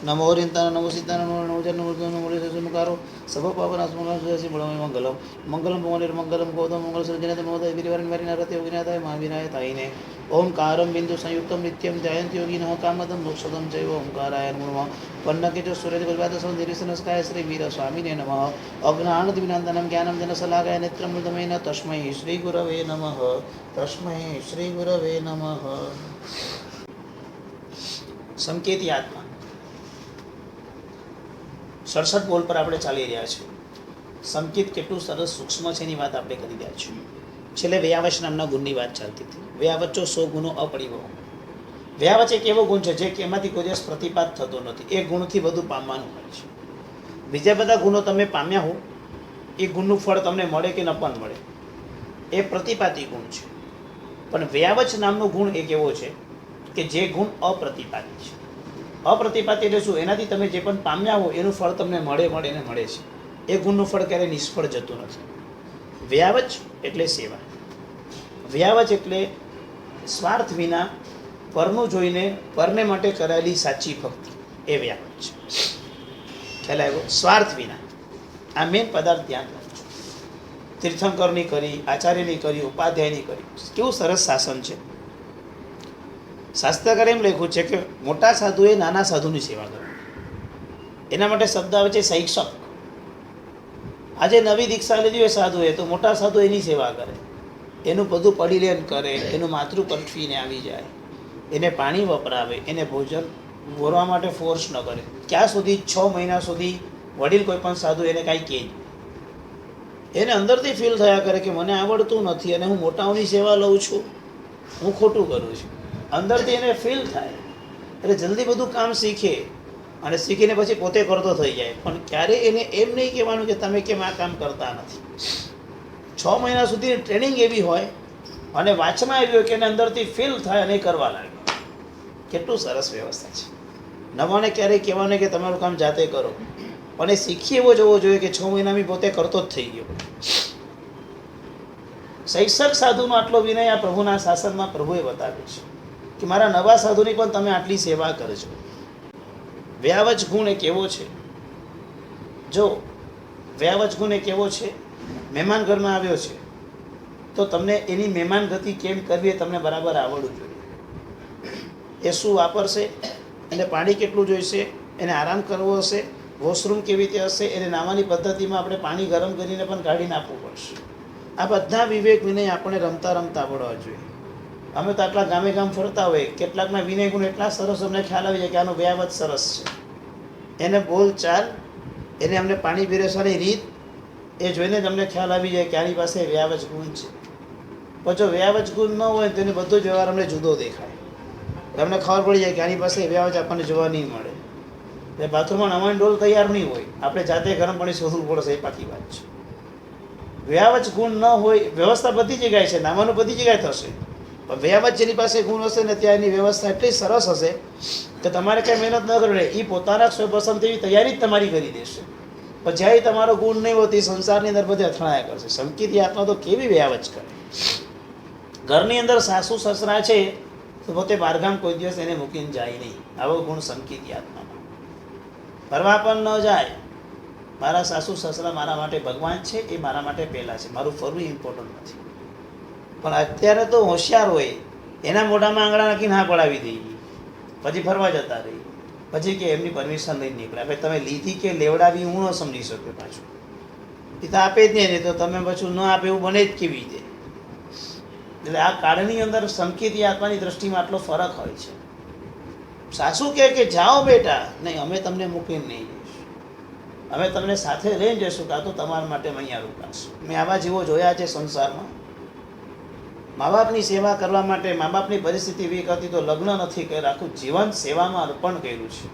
नमो हरिंतान नमो सीतान नमो जन नमो नमो मुकारो सब पावनास्मसी मंगलम मंगलम भुवनिर्मंगलम गौतम मंगल सृजन मोदय गिरिवरण वरिनारत योगिनाथाय महावीराय ताईने ओंकारं बिंदु संयुक्तं नित्यं ध्यायन्ति योगिनः कामदं मोक्षदं चैव ओंकाराय नमः पन्नकेतु सूर्यकुलपादसौन्दर्यनस्काय श्री वीर स्वामिने नमः अज्ञानतिमिनान्तनं ज्ञानं जनशलाकाय नेत्रमृतमेन तस्मै श्रीगुरवे नमः तस्मै श्रीगुरवे नमः। संकेती आत्मा 67 બોલ પર આપણે ચાલી રહ્યા છીએ. સંકેત કેટલું સરસ સૂક્ષ્મ છે એની વાત આપણે કરી રહ્યા છીએ. છેલ્લે વ્યાવચ નામના ગુણની વાત ચાલતી હતી. વ્યાવચો 100 ગુણો અપરિભવ. વ્યાવચ એક એવો ગુણ છે જે એમાંથી કોઈ દિવસ પ્રતિપાદ થતો નથી. એ ગુણથી બધું પામવાનું હોય છે. બીજા બધા ગુણો તમે પામ્યા હો એ ગુણનું ફળ તમને મળે કે ન પણ મળે એ પ્રતિપાદી ગુણ છે. પણ વ્યાવચ નામનો ગુણ એક એવો છે કે જે ગુણ અપ્રતિપાદી છે. અપ્રતિપાદી એટલે શું? એનાથી તમે જે પણ પામ્યા હો એનું ફળ તમને મળે છે. એ ગુણનું ફળ ક્યારેય નિષ્ફળ જતું નથી. વ્યાવચ એટલે સેવા. વ્યાવચ એટલે સ્વાર્થ વિના પરનું જોઈને પરને માટે કરાયેલી સાચી ભક્તિ, એ વ્યાવચ છે. ખ્યાલ આવ્યો? સ્વાર્થ વિના. આ મેન પદાર્થ ધ્યાન રાખજો. તીર્થંકરની કરી, આચાર્યની કરી, ઉપાધ્યાયની કરી. કેવું સરસ શાસન છે. શાસ્ત્રકારે એમ લખ્યું છે કે મોટા સાધુએ નાના સાધુની સેવા કરવી. એના માટે શબ્દ આવે છે શૈક્ષક. આજે નવી દીક્ષા લીધી હોય સાધુએ તો મોટા સાધુ એની સેવા કરે, એનું બધું પડીલેન કરે, એનું માતૃ પટવીને આવી જાય, એને પાણી વપરાવે, એને ભોજન ભરવા માટે ફોર્સ ન કરે. ક્યાં સુધી? 6 મહિના સુધી વડીલ કોઈ પણ સાધુ એને કાંઈ કહે, એને અંદરથી ફીલ થયા કરે કે મને આવડતું નથી અને હું મોટાઓની સેવા લઉં છું, હું ખોટું કરું છું. અંદરથી એને ફીલ થાય એટલે જલ્દી બધું કામ શીખે અને શીખીને પછી પોતે કરતો થઈ જાય. પણ ક્યારે એને એમ નહીં કહેવાનું કે તમે કેમ આ કામ કરતા નથી. 6 મહિના સુધીની ટ્રેનિંગ એવી હોય અને વાંચમાં એવી હોય કે એને અંદરથી ફીલ થાય અને કરવા લાગે. કેટલું સરસ વ્યવસ્થા છે. નવાને ક્યારેય કહેવાનું કે તમારું કામ જાતે કરો, પણ એ શીખી એવો જવો જોઈએ કે 6 મહિનામાં પોતે કરતો જ થઈ ગયો. શૈક્ષક સાધુનો આટલો વિનય આ પ્રભુના શાસનમાં પ્રભુએ બતાવ્યો છે કે મારા નવા સાધુની પણ તમે આટલી સેવા કરજો. વ્યાવચ ગુણ એક એવો છે, જો વ્યાવચ ગુણ એક એવો છે, મહેમાન ઘરમાં આવ્યો છે તો તમને એની મહેમાન ગતિ કેમ કરવી એ તમને બરાબર આવડવું જોઈએ. એ શું વાપરશે, એને પાણી કેટલું જોઈશે, એને આરામ કરવો હશે, વોશરૂમ કેવી રીતે હશે, એને નાવાની પદ્ધતિમાં આપણે પાણી ગરમ કરીને પણ કાઢીને આપવું પડશે. આ બધા વિવેક વિનય આપણે રમતા રમતા આવડવા જોઈએ. અમે તો આટલા ગામે ગામ ફરતા હોય, કેટલાકના વિનય ગુણ એટલા સરસ અમને ખ્યાલ આવી જાય કે આનો વ્યાવચ સરસ છે. એને બોલ ચાલ, એને અમને પાણી પીરસવાની રીત એ જોઈને જ અમને ખ્યાલ આવી જાય કે આની પાસે વ્યાવચ ગુણ છે. પણ જો વ્યાવચ ગુણ ન હોય તો એને બધો જ વ્યવહાર અમને જુદો દેખાય. અમને ખબર પડી જાય કે આની પાસે વ્યાવચ આપણને જોવા નહીં મળે. એટલે બાથરૂમમાં નવાની ડોલ તૈયાર નહીં હોય, આપણે જાતે ગરમ પાણી શોધવું પડશે, એ પાકી વાત છે. વ્યાવચ ગુણ ન હોય, વ્યવસ્થા બધી જગ્યાએ છે, નાવાનું બધી જગ્યાએ થશે, પણ વ્યાવચ જેની પાસે ગુણ હશે ને ત્યાં એની વ્યવસ્થા એટલી સરસ હશે કે તમારે કંઈ મહેનત ન કરવી પડે. એ પોતાના સ્વપસંદ એવી તૈયારી જ તમારી કરી દેશે. પણ જ્યારે તમારો ગુણ નહીં હોય તે સંસારની અંદર બધે અથડાયા કરશે. સંકેતી આત્મા તો કેવી વ્યાવચ કરે. ઘરની અંદર સાસુ સસરા છે તો પોતે બહારગામ કોઈ દિવસ એને મૂકીને જાય નહીં. આવો ગુણ સંકેતી આત્મામાં. ફરવા પણ ન જાય. મારા સાસુ સસરા મારા માટે ભગવાન છે, એ મારા માટે પહેલાં છે, મારું ફરવું ઇમ્પોર્ટન્ટ નથી. પણ અત્યારે તો હોશિયાર હોય, એના મોઢામાં આંગળા નાખીને હા પડાવી દઈએ, પછી ફરવા જતા રહીએ, પછી કે એમની પરમિશન લઈને નીકળે. આપણે તમે લીધી કે લેવડાવી હું ન સમજી શક્યો. પાછું એ તો આપે જ નહીં, તો તમે પાછું ન આપે એવું બને જ કેવી રીતે? એટલે આ કાળની અંદર સંકેતી આત્માની દ્રષ્ટિમાં આટલો ફરક હોય છે. સાસુ કહે કે જાઓ બેટા, નહીં અમે તમને મૂકીને નહીં જઈશું, અમે તમને સાથે લઈને જઈશું, કાં તો તમારા માટે અહીંયા રોકાશું. મેં આવા જેવો જોયા છે સંસારમાં. મા બાપની સેવા કરવા માટે મા બાપની પરિસ્થિતિ એવી હતી તો લગ્ન નથી કર્યા, આખું જીવન સેવામાં અર્પણ કર્યું છે.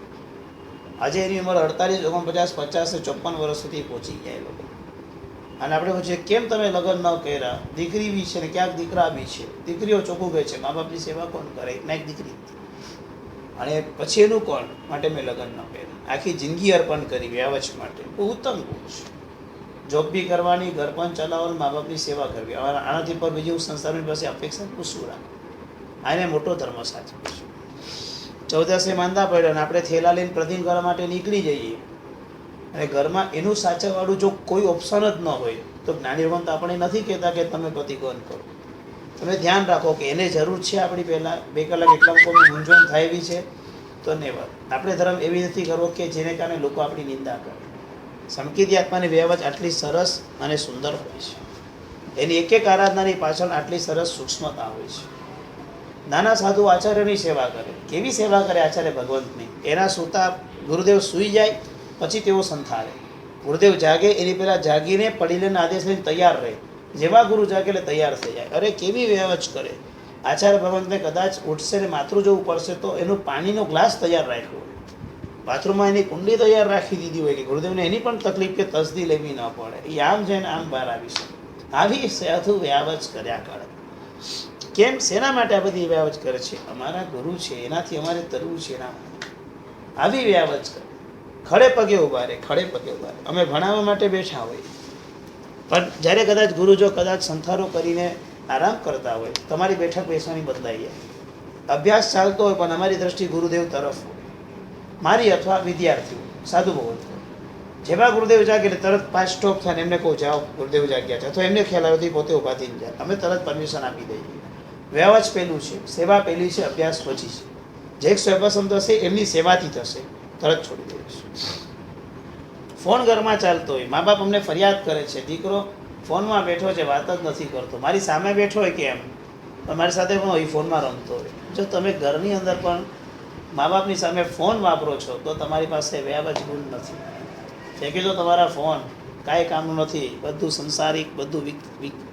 આજે એની ઉંમર 48, 49, 50, 54 વર્ષ સુધી પહોંચી ગયા એ લોકો. અને આપણે પૂછીએ કેમ તમે લગ્ન ન કર્યા? દીકરી બી છે ને ક્યાંક દીકરા બી છે. દીકરીઓ ચોખ્ખું કહે છે મા બાપની સેવા કોણ કરે? એકના એક દીકરી અને પછી એનું કોણ માટે મેં લગ્ન ન કર્યા. આખી જિંદગી અર્પણ કરી વ્યાવચ માટે. બહુ ઉત્તમ ગુણ છે. જોબ બી કરવાની, ઘર પણ ચલાવવાનું, મા બાપની સેવા કરવી. આનાથી પર બીજી હું સંસારની પાસે અપેક્ષા શું રાખું? આને મોટો ધર્મ સાચવે છે. 14 માંદા પડ્યા અને આપણે થેલા લઈને પ્રતિન કરવા માટે નીકળી જઈએ અને ઘરમાં એનું સાચવવાળું જો કોઈ ઓપ્શન જ ન હોય તો જ્ઞાની ભગવાન તો આપણે નથી કહેતા કે તમે પ્રતિકોન કરો. તમે ધ્યાન રાખો કે એને જરૂર છે આપણી પહેલાં 2 કલાક એટલા લોકોની મૂંઝવણ થાય એવી છે તો નેવર. આપણે ધર્મ એવી નથી કરવો કે જેને કારણે લોકો આપણી નિંદા કરે. સંકિત આત્માની વ્યવહાર આટલી સરસ અને સુંદર હોય છે. એની એક એક આરાધનાની પાછળ આટલી સરસ સૂક્ષ્મતા હોય છે. નાના સાધુ આચાર્યની સેવા કરે. કેવી સેવા કરે આચાર્ય ભગવંતની? એના સૂતા ગુરુદેવ સૂઈ જાય પછી તેઓ સંથારે. ગુરુદેવ જાગે એની પહેલાં જાગીને પડીલેના આદેશ લઈને તૈયાર રહે. જેવા ગુરુ જાગે એટલે તૈયાર થઈ જાય. અરે કેવી વ્યવચ કરે! આચાર્ય ભગવંતને કદાચ ઉઠશે ને માથું જવું પડશે તો એનું પાણીનો ગ્લાસ તૈયાર રાખ્યો હોય, બાથરૂમમાં એની કુંડી તૈયાર રાખી દીધી હોય કે ગુરુદેવને એની પણ તકલીફ કે તસદી લેવી ન પડે. એ આમ જઈને આમ બહાર આવી શકે. આવી સાધુ વ્યાવચ કર્યા કરે. કેમ? શેના માટે આ બધી વ્યાવચ કરે છે? અમારા ગુરુ છે એનાથી અમારે તરવું છે એના માટે આવી વ્યાવચ કરે. ખડે પગે ઊભા રહે, ખડે પગે ઊભા રહે. અમે ભણાવવા માટે બેઠા હોય પણ જ્યારે કદાચ ગુરુ જો કદાચ સંથારો કરીને આરામ કરતા હોય, તમારી બેઠક બેસવાની બદલાઈ જાય. અભ્યાસ ચાલતો હોય પણ અમારી દ્રષ્ટિ ગુરુદેવ તરફ હોય, મારી અથવા વિદ્યાર્થીઓ સાધુ ભગવંત. જેવા ગુરુદેવ જાગે એટલે તરત 5 સ્ટોપ થાય ને એમને કહું જાઓ ગુરુદેવ જાગ્યા છે, અથવા એમને ખ્યાલ આવ્યો પોતે ઊભા થઈને જાય, અમે તરત પરમિશન આપી દઈએ. વ્યવહાર પહેલું છે, સેવા પહેલી છે, અભ્યાસ પછી છે. જે સ્વપસંદ થશે એમની સેવાથી થશે, તરત છોડી દઈશું. ફોન ઘરમાં ચાલતો હોય, મા બાપ અમને ફરિયાદ કરે છે, દીકરો ફોનમાં બેઠો છે, વાત જ નથી કરતો. મારી સામે બેઠો હોય કેમ, પણ મારી સાથે પણ હોય ફોનમાં રમતો હોય. જો તમે ઘરની અંદર પણ મા બાપની સામે ફોન વાપરો છો તો તમારી પાસે વ્યાવચ ગુણ નથી. ફેંકી જો તમારા ફોન કાંઈ કામનું નથી, બધું સંસારિક, બધું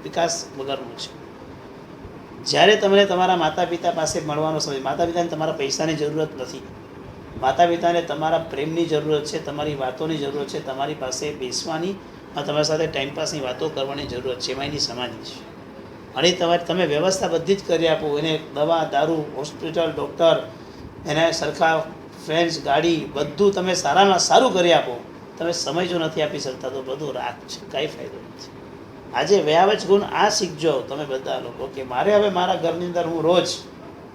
વિકાસ વગરનું છે. જ્યારે તમને તમારા માતા પિતા પાસે મળવાનો સમય, માતા પિતાને તમારા પૈસાની જરૂરત નથી, માતા પિતાને તમારા પ્રેમની જરૂરત છે, તમારી વાતોની જરૂરત છે, તમારી પાસે બેસવાની અને તમારી સાથે ટાઈમપાસની વાતો કરવાની જરૂરત છે, એમાં એની સમાધિ છે. અને તમે વ્યવસ્થા બધી જ કરી આપો એને, દવા દારૂ, હોસ્પિટલ, ડૉક્ટર, એને સરખા ફ્રેન્ડ્સ, ગાડી, બધું તમે સારામાં સારું કરી આપો. તમે સમય જો નથી આપી શકતા તો બધું રાખ છે, કાંઈ ફાયદો નથી. આજે વ્યાવચ ગુણ આ શીખજો તમે બધા લોકો કે મારે હવે મારા ઘરની અંદર હું રોજ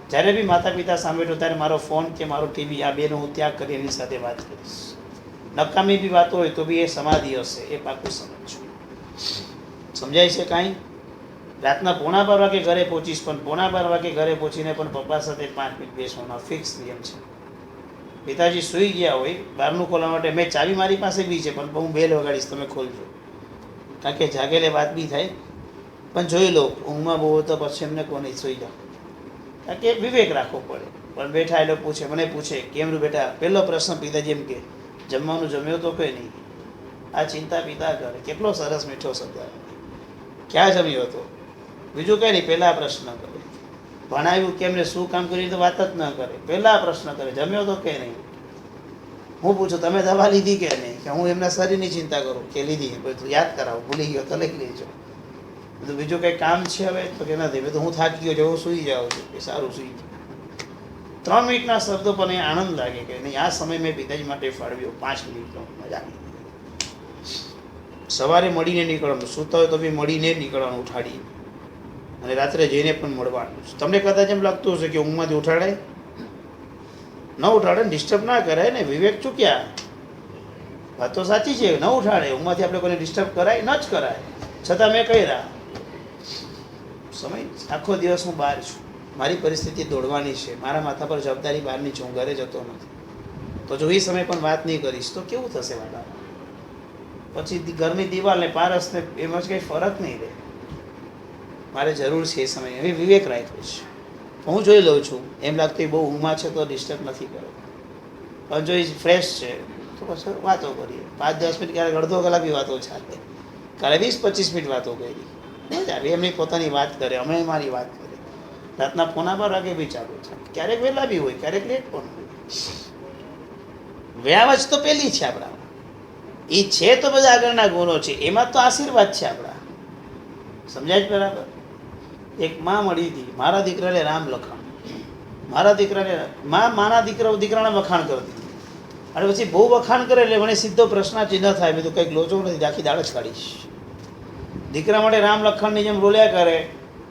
જ્યારે બી માતા પિતા સામે બેઠો ત્યારે મારો ફોન કે મારો ટીવી આ બેનો હું ત્યાગ કરી એની સાથે વાત કરીશ. નકામી બી વાતો હોય તો બી એ સમાધિ હશે, એ પાકું સમજજો. સમજાય છે કાંઈ? રાતના 11:15 વાગે ઘરે પહોંચીશ, પણ 11:15 વાગે ઘરે પહોંચીને પણ પપ્પા સાથે 5 મિનિટ બેસવાનો ફિક્સ નિયમ છે. પિતાજી સૂઈ ગયા હોય, બહારનું ખોલવા માટે મેં ચાવી મારી પાસે બી છે, પણ હું બેલ વગાડીશ, તમે ખોલજો. કારણ કે જાગેલે વાત બી થાય, પણ જોઈ લો ઊંઘમાં બહુ તો પછી એમને કોને સૂઈ જાઓ. કારણ કે વિવેક રાખવો પડે. પણ બેઠા એટલે પૂછે, મને પૂછે કેમનું બેટા? પહેલો પ્રશ્ન પિતાજી એમ કે જમવાનું જમ્યો તો કંઈ નહીં. આ ચિંતા પિતા કરે, કેટલો સરસ મીઠો શબ્દ, ક્યાં જમ્યો હતો? બીજું કંઈ નહીં, પહેલાં પ્રશ્ન કરે. ભણાવ્યું કેમ ને શું કામ કર્યું તો વાત જ ન કરે, પહેલાં પ્રશ્ન કરે જમ્યો તો કે નહીં. હું પૂછું તમે દવા લીધી કે નહીં, કે હું એમના શરીરની ચિંતા કરું કે લીધી, બધું યાદ કરાવું, ભૂલી ગયો તો લઈ લેજો. બધું બીજું કંઈ કામ છે હવે તો કે નથી, બધું હું થાકી ગયો છું, હું સૂઈ જાઉં છું, એ સારું સૂઈ જાઉં. 3 મિનિટના શબ્દો પણ એ આનંદ લાગે કે નહીં, આ સમય મેં પિતાજી માટે ફાળવ્યો, 5 મિનિટનો મજા આવી. સવારે મળીને નીકળવાનું, સૂતા હોય તો બી મળીને નીકળવાનું, ઉઠાડી અને રાત્રે જઈને પણ મળવાનું. તમને કદાચ એમ લાગતું હશે કે ઊંઘમાંથી ઉઠાડાય, ન ઉઠાડે, ડિસ્ટર્બ ના કરાય ને, વિવેક ચૂક્યા. વાત તો સાચી છે, ન ઉઠાડે, ઊંઘમાંથી આપણે કોઈને ડિસ્ટર્બ કરાય ન જ કરાય, છતાં મેં કર્યા. સમય આખો દિવસ હું બહાર છું, મારી પરિસ્થિતિ દોડવાની છે, મારા માથા પર જવાબદારી બહારની છે, હું ઘરે જતો નથી, તો જો એ સમય પણ વાત નહીં કરીશ તો કેવું થશે વાલા? પછી ઘરની દિવાલને પારસને એમાં જ કંઈ ફરક નહીં રહે. મારે જરૂર છે એ સમયે, એવી વિવેક રાખ્યો છે. હું જોઈ લઉં છું, એમ લાગતું બહુ ઊંઘમાં છે તો ડિસ્ટર્બ નથી કરો, પણ જો એ ફ્રેશ છે તો પછી વાતો કરીએ. 5-10 મિનિટ, ક્યારેક અડધો કલાક બી વાતો ચાલે, ક્યારે 20-25 મિનિટ વાતો કરી, મજા આવે. એમની પોતાની વાત કરે, અમે મારી વાત કરીએ. રાતના 11:15 વાગે બી ચાલુ છે, ક્યારેક વહેલા બી હોય, ક્યારેક લેટ પણ હોય. વ્યાવચ તો પહેલી છે આપણા, એ છે તો બધા આગળના ગુણો છે, એમાં તો આશીર્વાદ છે આપણા. સમજાય જ બરાબર? એક માં મળી હતી, મારા દીકરાને રામ લખાણ, મારા દીકરાને માના દીકરાના વખાણ કરતી હતી. અને પછી બહુ વખાણ કરે એટલે મને સીધો પ્રશ્ન ચિહ્ન થાય, મેં તો કંઈક લોચો નથી, આખી દાળ જ કાઢીશ. દીકરા માટે રામ લખાણની જેમ બોલ્યા કરે,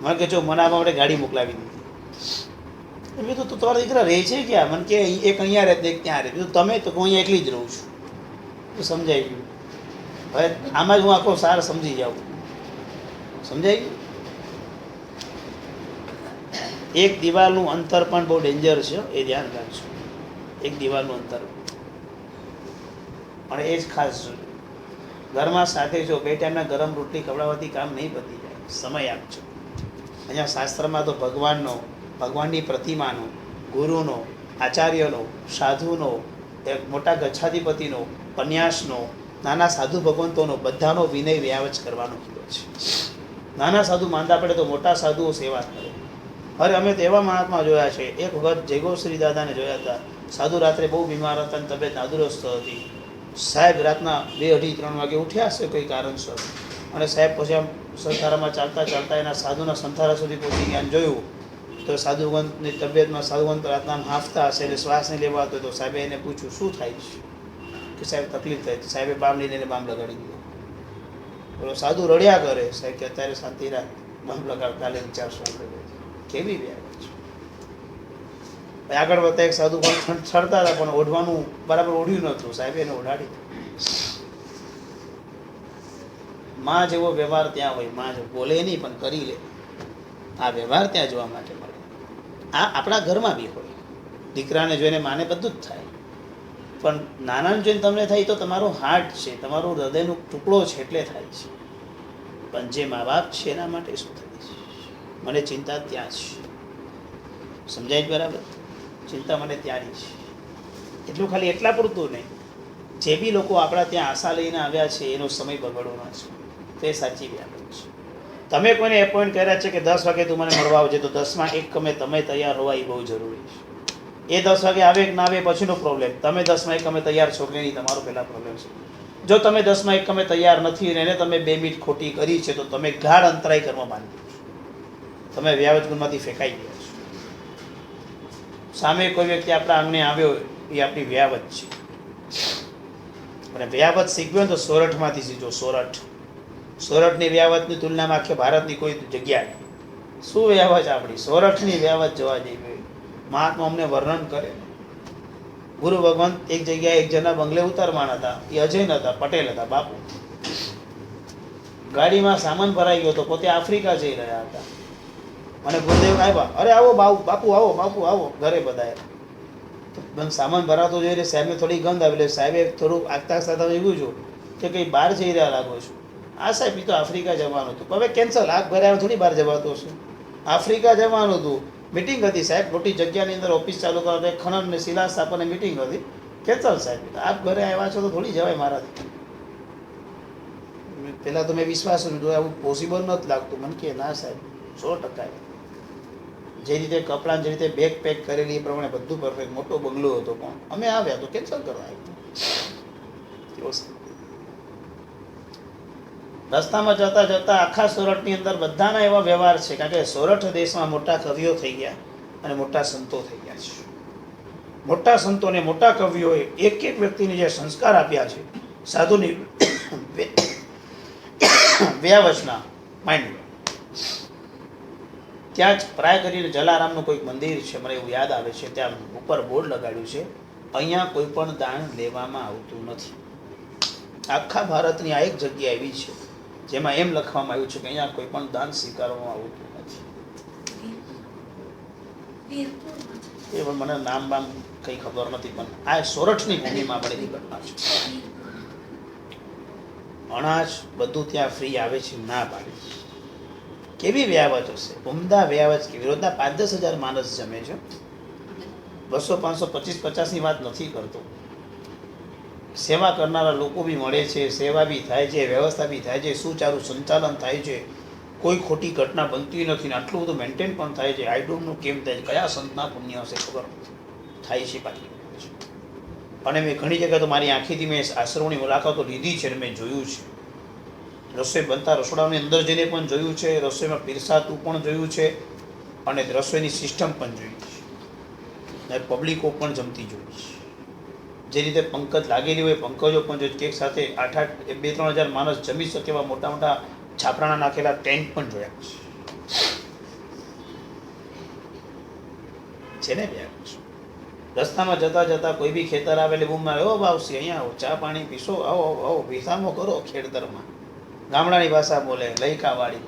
મને કે જો મને આમાં માટે ગાડી મોકલાવી દીધી. મેં તો તમારા દીકરા રહે છે ક્યાં? મને કે એક અહીંયા રહે એક ત્યાં રહે. તમે તો હું અહીંયા એકલી જ રહું છું. તો સમજાઈ ગયું. હવે આમાં જ હું આખો સાર સમજી જાઉં. સમજાઈ ગયું? એક દિવાલનું અંતર પણ બહુ ડેન્જર છે, એ ધ્યાન રાખજો. એક દિવાલનું અંતર પણ એ જ ખાસ જોયું. ઘરમાં સાથે જો 2 ટાઈમના ગરમ રોટલી ખવડાવવાથી કામ નહીં પતી જાય. સમય આપજો. અહીંયા શાસ્ત્રમાં તો ભગવાનની પ્રતિમાનો, ગુરુનો, આચાર્યનો, સાધુનો, એક મોટા ગચ્છાધિપતિનો, પન્યાસનો, નાના સાધુ ભગવંતોનો બધાનો વિનય વ્યાવચ કરવાનો કીધો છે. નાના સાધુ માંદા પડે તો મોટા સાધુઓ સેવા કરે. અરે અમે તો એવા મહાત્મા જોયા છે. એક વખત જયગોશ્રી દાદાને જોયા હતા. સાધુ રાત્રે બહુ બીમાર હતા અને તબિયત નાદુરસ્ત હતી. સાહેબ રાતના 2, 2:30, 3 વાગે ઉઠ્યા હશે કોઈ કારણસર, અને સાહેબ પછી આમ સંથારામાં ચાલતા ચાલતા એના સાધુના સંથારા સુધી પહોંચી ગયા અને જોયું તો સાધુવંતની તબિયતમાં સાધુવંત રાતના હાંફતા હશે એટલે શ્વાસ નહીં લેવાતો. તો સાહેબે એને પૂછ્યું શું થાય છે? કે સાહેબ તકલીફ થાય. સાહેબે બામ લઈને એને બામ લગાડી દીધો. બોલો સાધુ રડ્યા કરે. સાહેબ કે અત્યારે શાંતિ રાખ, બામ લગાડ, કાલે વિચારશું આપણે. કેવી વ્યાજ છે. આગળ વધતા એક સાધુ પણ છડતા હતા પણ ઓઢવાનું બરાબર ઓઢ્યું નહોતું. સાહેબે એને ઓઢાડી. માં જેવો વ્યવહાર ત્યાં હોય. માં જેવો બોલે નહીં પણ કરી લે. આ વ્યવહાર ત્યાં જોવા માટે મળે. આ આપણા ઘરમાં બી હોય. દીકરાને જોઈને માને બધું જ થાય, પણ નાનાને જોઈને તમને થાય તો તમારો હાર્ટ છે, તમારો હૃદયનો ટુકડો છે એટલે થાય છે. પણ જે મા બાપ છે એના માટે શું થાય છે? મને ચિંતા ત્યાં છે. સમજાય જ બરાબર? ચિંતા મને ત્યાંની છે. એટલું ખાલી એટલા પૂરતું નહીં. જે બી લોકો આપણા ત્યાં આશા લઈને આવ્યા છે એનો સમય બગડવાનો છે. તો એ સાચી વ્યાપક છે. તમે કોઈને એપોઇન્ટ કર્યા છે કે 10 વાગે તું મને મળવા આવજે, તો 10માં 1 કમે તમે તૈયાર હોવા એ બહુ જરૂરી છે. એ 10 વાગે આવે કે ના આવે પછીનો પ્રોબ્લેમ. તમે 10માં 1 કમે તૈયાર છો કે નહીં તમારો પહેલાં પ્રોબ્લેમ છે. જો તમે 10માં 1 કમે તૈયાર નથી અને એને તમે 2 મિનિટ ખોટી કરી છે તો તમે ગાઢ અંતરાય કરવા માંગો છો. તમે વ્યાવજ ગુણમાંથી ફેંકાઈ ગયા છો. સામે કોઈ વ્યક્તિ આપણા આંગણે આવ્યો એ આપણી વ્યાવજ છે. અને વ્યાવજ શીખવ્યો તો સોરઠમાંથી શીખજો. સોરઠની વ્યાવજની તુલનામાં આખે ભારતની કોઈ જગ્યા નહીં. શું વ્યાવજ આપણી? સોરઠની વ્યાવજ જોવા જેવી. મહાત્મા અમને વર્ણન કરે. ગુરુ ભગવાન એક જગ્યાએ એક જણા બંગલે ઉતારવાના હતા. એ અજય હતા, પટેલ હતા, બાપુ. ગાડીમાં સામાન ભરાઈ ગયો તો પોતે આફ્રિકા જઈ રહ્યા હતા. અને ગુરુદેવ આવ્યા. અરે આવો બાપુ આવો, બાપુ આવો. ઘરે બધાએ સામાન ભરાતો જોઈને સાહેબને થોડી ગંધ આવી. એટલે સાહેબે થોડું આગતા સાથે એવું છું કે કંઈ બહાર જઈ રહ્યા લાગો છો. આ સાહેબ એ તો આફ્રિકા જવાનું હતું. હવે કેન્સલ. આગ ઘરે આવે થોડી બહાર જવાતું હશે. આફ્રિકા જવાનું હતું. મિટિંગ હતી સાહેબ, મોટી જગ્યાની અંદર ઓફિસ ચાલુ કરવા ખનન ને શિલા સ્થાપનની મિટિંગ હતી. કેન્સલ સાહેબ. આપ ઘરે આવ્યા છો તો થોડી જવાય મારાથી. પહેલાં તો મેં વિશ્વાસ લીધો, આવું પોસિબલ નથી લાગતું. મને કે ના સાહેબ 100%. જે રીતે કપડાં, જે રીતે બેગ પેક કરેલી એ પ્રમાણે બધું પરફેક્ટ. મોટો બંગલો હતો પણ અમે આવ્યા તો કેન્સલ કરવા આવ્યું. રસ્તામાં જતા જતા આખા સોરઠની અંદર બધાના એવા વ્યવહાર છે. કારણ કે સોરઠ દેશમાં મોટા કવિઓ થઈ ગયા અને મોટા સંતો થઈ ગયા છે. મોટા સંતોને મોટા કવિઓએ એક એક વ્યક્તિને જે સંસ્કાર આપ્યા છે સાધુની વ્યાવચના માઇન્ડ. ત્યાં જ પ્રાય કરીને જલારામનું કોઈક મંદિર છે, મને એવું યાદ આવે છે. ત્યાં ઉપર બોર્ડ લગાડ્યું છે, અહીંયા કોઈ પણ દાન લેવામાં આવતું નથી. આખા ભારતની આ એક જગ્યા એવી છે જેમાં એમ લખવામાં આવ્યું છે કે અહીંયા કોઈ પણ દાન સ્વીકારવામાં આવતું નથી. એ પણ મને નામ બામ કંઈ ખબર નથી, પણ આ સોરઠની ભૂમિમાં બનેલી ઘટના છે. અનાજ બધું ત્યાં ફ્રી આવે છે, ના પાડે. કેવી વ્યાવજ હશે? ઉમદા વ્યાવજ. કેવી રોજના 5-10 હજાર માણસ જમે છે. 200, 500, 25, 50ની વાત નથી કરતો. સેવા કરનારા લોકો બી મળે છે, સેવા બી થાય છે, વ્યવસ્થા બી થાય છે, સુચારું સંચાલન થાય છે, કોઈ ખોટી ઘટના બનતી નથી ને આટલું બધું મેન્ટેન પણ થાય છે. આઈ ડોન્ટ નો કેમ થાય છે, કયા સંતના પુણ્ય હશે ખબર થાય છે બાકી. અને મેં ઘણી જગ્યાએ તો મારી આંખીથી મેં આશ્રમોની મુલાકાતો લીધી છે અને મેં જોયું છે. રસોઈ બનતા રસોડાની અંદર જઈને પણ જોયું છે, રસોઈમાં પીરસાતું પણ જોયું છે, અને રસોઈની સિસ્ટમ પણ જોઈ છે, અને પબ્લિકો પણ જમતી જોઈ છે. જે રીતે પંકજ લાગેલી હોય પંકજો પણ જોઈ. કેક સાથે 8-8, 2-3 હજાર માણસ જમી શકે એવા મોટા મોટા છાપરાના નાખેલા ટેન્ટ પણ જોયા છે. છે ને વ્યાવચ. રસ્તામાં જતા જતા કોઈ બી ખેતર આવે એટલે બૂમ મારે, ઓ બાવસી અહીંયા આવો, ચા પાણી પીશો, આવો આવો, વિસામો કરો. ખેડતરમાં ગામડાની ભાષા બોલે, લઈકાવાળી,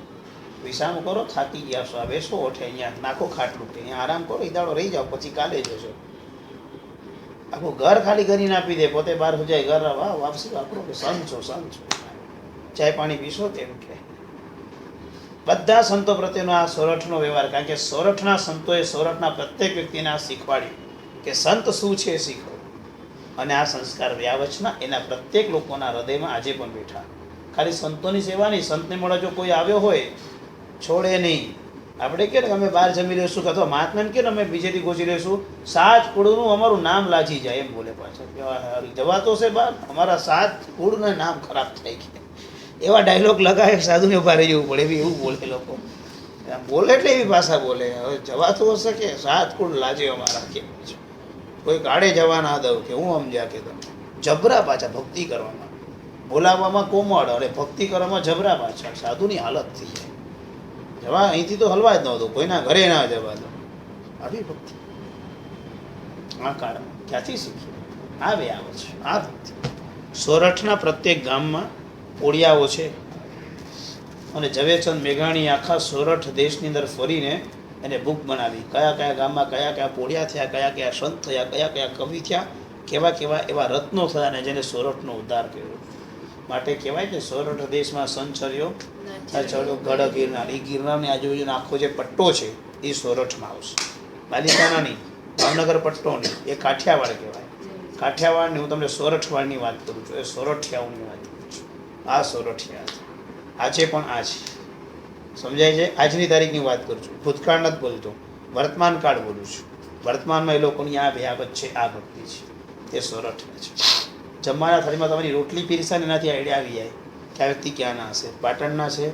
વિસામો કરો, થાકી ગયા છો, આ બેસો ઓઠે, અહીંયા નાખો ખાટલું, અહીંયા આરામ કરો, ઈદાડો રહી જાઓ, પછી કાલે જશો. આખું ઘર ખાલી કરીને આપી દે, પોતે બહાર જાય ઘર, વાહ વાપસી વાપરો કે સંત છો. ચાય પાણી પીશો તેમ કે. બધા સંતો પ્રત્યેનો આ સોરઠનો વ્યવહાર, કારણ કે સોરઠના સંતોએ સોરઠના પ્રત્યેક વ્યક્તિને આ શીખવાડ્યું કે સંત શું છે શીખો. અને આ સંસ્કાર વ્યાવચના એના પ્રત્યેક લોકોના હૃદયમાં આજે પણ બેઠા. ખાલી સંતોની સેવા નહીં, સંતને મળે જો કોઈ આવ્યો હોય છોડે નહીં. આપણે કે અમે બહાર જમી લઈશું, અથવા મહાત્માને કે અમે બીજેથી ગોચી લઈશું, સાત કુળનું અમારું નામ લાજી જાય એમ બોલે પાછળ. જવાતો છે બહાર, અમારા સાત કુળનું નામ ખરાબ થાય કે એવા ડાયલોગ લગાવે, સાધુને ઉભા રહી જવું પડે, એવું બોલે લોકો. બોલે એટલે એવી ભાષા બોલે. હવે જવાતું હશે કે સાત કુળ લાજે અમારા કે કોઈ કાળે જવા ના દઉં કે હું સમજ્યા કે તમે જબરા પાછા ભક્તિ કરવામાં, બોલાવવામાં કોમળ અને ભક્તિ કરવામાં જબરા પાછા. સાધુની હાલત થઈ જાય. જવા અહીંથી તો હલવા જ નહોતું, કોઈના ઘરે ના જવા દો. આવી ભક્તિ આ કાળમાં ક્યાંથી શીખી? આ બે આવે છે આ ભક્તિ. સોરઠના પ્રત્યેક ગામમાં પોળિયાઓ છે. અને ઝવેરચંદ મેઘાણી આખા સોરઠ દેશની અંદર ફરીને એને બુક બનાવી, કયા કયા ગામમાં કયા કયા પોળિયા થયા, કયા કયા સંત થયા, કયા કયા કવિ થયા, કેવા કેવા એવા રત્નો થયા, ને જેને સોરઠનો ઉદ્ધાર કર્યો. માટે કહેવાય કે સોરઠ દેશમાં સંચર્યો ચડ્યો ગઢ ગિરનાર. એ ગિરનારની આજુબાજુનો આખો જે પટ્ટો છે એ સોરઠમાં આવશે. બાલિતાના નહીં, ભાવનગર પટ્ટો નહીં, એ કાઠિયાવાડ કહેવાય. કાઠિયાવાડની હું તમને સોરઠવાડની વાત કરું છું, એ સોરઠિયાઓની વાત કરું છું. આ સોરઠિયા આજે પણ આ છે, સમજાય છે? આજની તારીખની વાત કરું છું, ભૂતકાળ નથી બોલતો, વર્તમાન કાળ બોલું છું. વર્તમાનમાં એ લોકોની આ વ્યાપત છે, આ ભક્તિ છે, તે સોરઠને છે. જમવાના થાળીમાં તમારી રોટલી પીરસા ને એનાથી આઈડિયા આવી જાય કે આ વ્યક્તિ ક્યાંના હશે. પાટણના છે,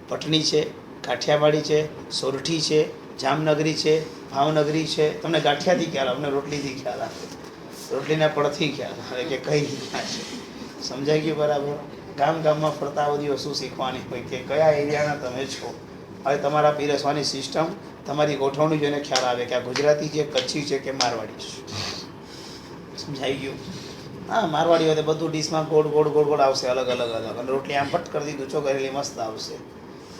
પટની છે, કાઠિયાવાડી છે, સોરઠી છે, જામનગરી છે, ભાવનગરી છે. તમને ગાંઠિયાથી ખ્યાલ આવે, અમને રોટલીથી ખ્યાલ આવે, રોટલીના પડથી ખ્યાલ આવે કે કઈ ક્યાં છે. સમજાઈ ગયું બરાબર? ગામ ગામમાં ફરતા બધી વસ્તુ શીખવાની હોય કે કયા એરિયાના તમે છો. હવે તમારા પીરસવાની સિસ્ટમ, તમારી ગોઠવણી જોઈને ખ્યાલ આવે કે આ ગુજરાતી છે, કચ્છી છે કે મારવાડી છે. સમજાઈ ગયું? હા, મારવાડી હોય તો બધું ડીશમાં ગોળ ગોળ ગોળ ગોળ આવશે, અલગ અલગ અલગ. અને રોટલી આમ ફટ કરી દીધું છો કરેલી મસ્ત આવશે.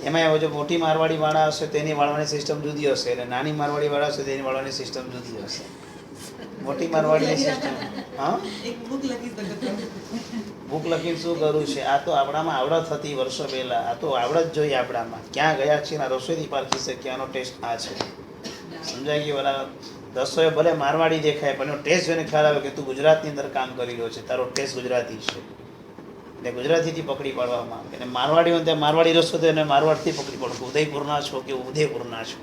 એમાં હવે જો મોટી મારવાડીવાળા હશે તેની વાળવાની સિસ્ટમ જુદી હશે, અને નાની મારવાડીવાળા હશે તેની વાળવાની સિસ્ટમ જુદી હશે. મોટી મારવાડીની સિસ્ટમ, હા બુક લખીને શું કરવું છે? આ તો આપણામાં આવડત હતી વર્ષો પહેલાં, આ તો આવડત જોઈએ આપણામાં. ક્યાં ગયા છે એના રસોઈથી પારખી શકીએ, આનો ટેસ્ટ આ છે. સમજાઈ ગયું બરાબર? રસોઈ ભલે મારવાડી દેખાય પણ એનો ટેસ્ટ જોઈને ખ્યાલ આવે કે તું ગુજરાતની અંદર કામ કરી રહ્યો છે, તારો ટેસ્ટ ગુજરાતી છે, એટલે ગુજરાતીથી પકડી પાડવામાં આવે. અને મારવાડી હોય ત્યાં મારવાડી રસો તો એને મારવાડથી પકડી પડવું, ઉદયપુરના છો કે ઉદયપુરના છો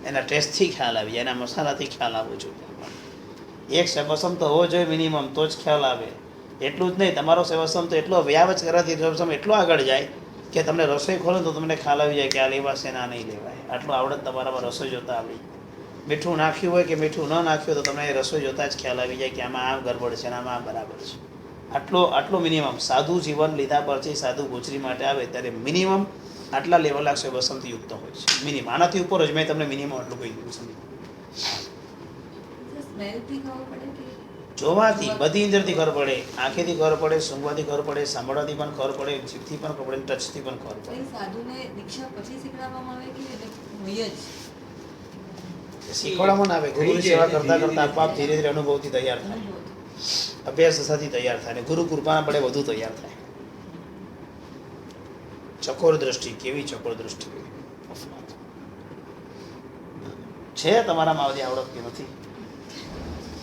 એના ટેસ્ટથી ખ્યાલ આવી જાય, એના મસાલાથી ખ્યાલ આવવો જોઈએ. એક સેવસમ તો હોવો જોઈએ મિનિમમ, તો જ ખ્યાલ આવે. એટલું જ નહીં, તમારો સેવસમ તો એટલો વ્યાવચ કરવાથી સેવસમ એટલો આગળ જાય કે તમને રસોઈ ખોલો તો તમને ખ્યાલ આવી જાય કે આ લેવાશે ના નહીં લેવાય. આટલું આવડત તમારામાં રસોઈ જોતા આવી. મીઠું નાખ્યું હોય કે મીઠું ન નાખ્યું તો તમને રસોઈ જોતા જ ખ્યાલ આવી જાય કે આમાં આમ ગરબડ છે અને આમાં આ બરાબર છે. આટલો મિનિમમ સાદું જીવન લીધા પછી સાદું ગોચરી માટે આવે ત્યારે મિનિમમ આટલા લેવલ સેવસમથી યુક્ત હોય છે. મિનિમમ આનાથી ઉપર જ મેં તમને મિનિમમ આટલું કહી દીધું. સમજી જોવાથી બધી ઇન્દ્રથી ખબર પડે, આંખેથી ખબર પડે, સૂંઘવાથી ખબર પડે, સાંભળવાથી પણ ખબર પડે, જીભથી પણ ખબર પડે, ટચથી પણ ખબર પડે. સાધુને દીક્ષા પછી શીખવાડવામાં આવે કે હોય જ શીખવાડવામાં ના આવે. ગુરુની સેવા કરતા કરતા આપઆપ ધીરે ધીરે અનુભવથી તૈયાર થાય, અભ્યાસ સાથે તૈયાર થાય, અને ગુરુ કૃપાના પડે વધુ તૈયાર થાય. ચકોર દ્રષ્ટિ, કેવી ચકોર દ્રષ્ટિ છે તમારામાં? બધી આવડત કે નથી?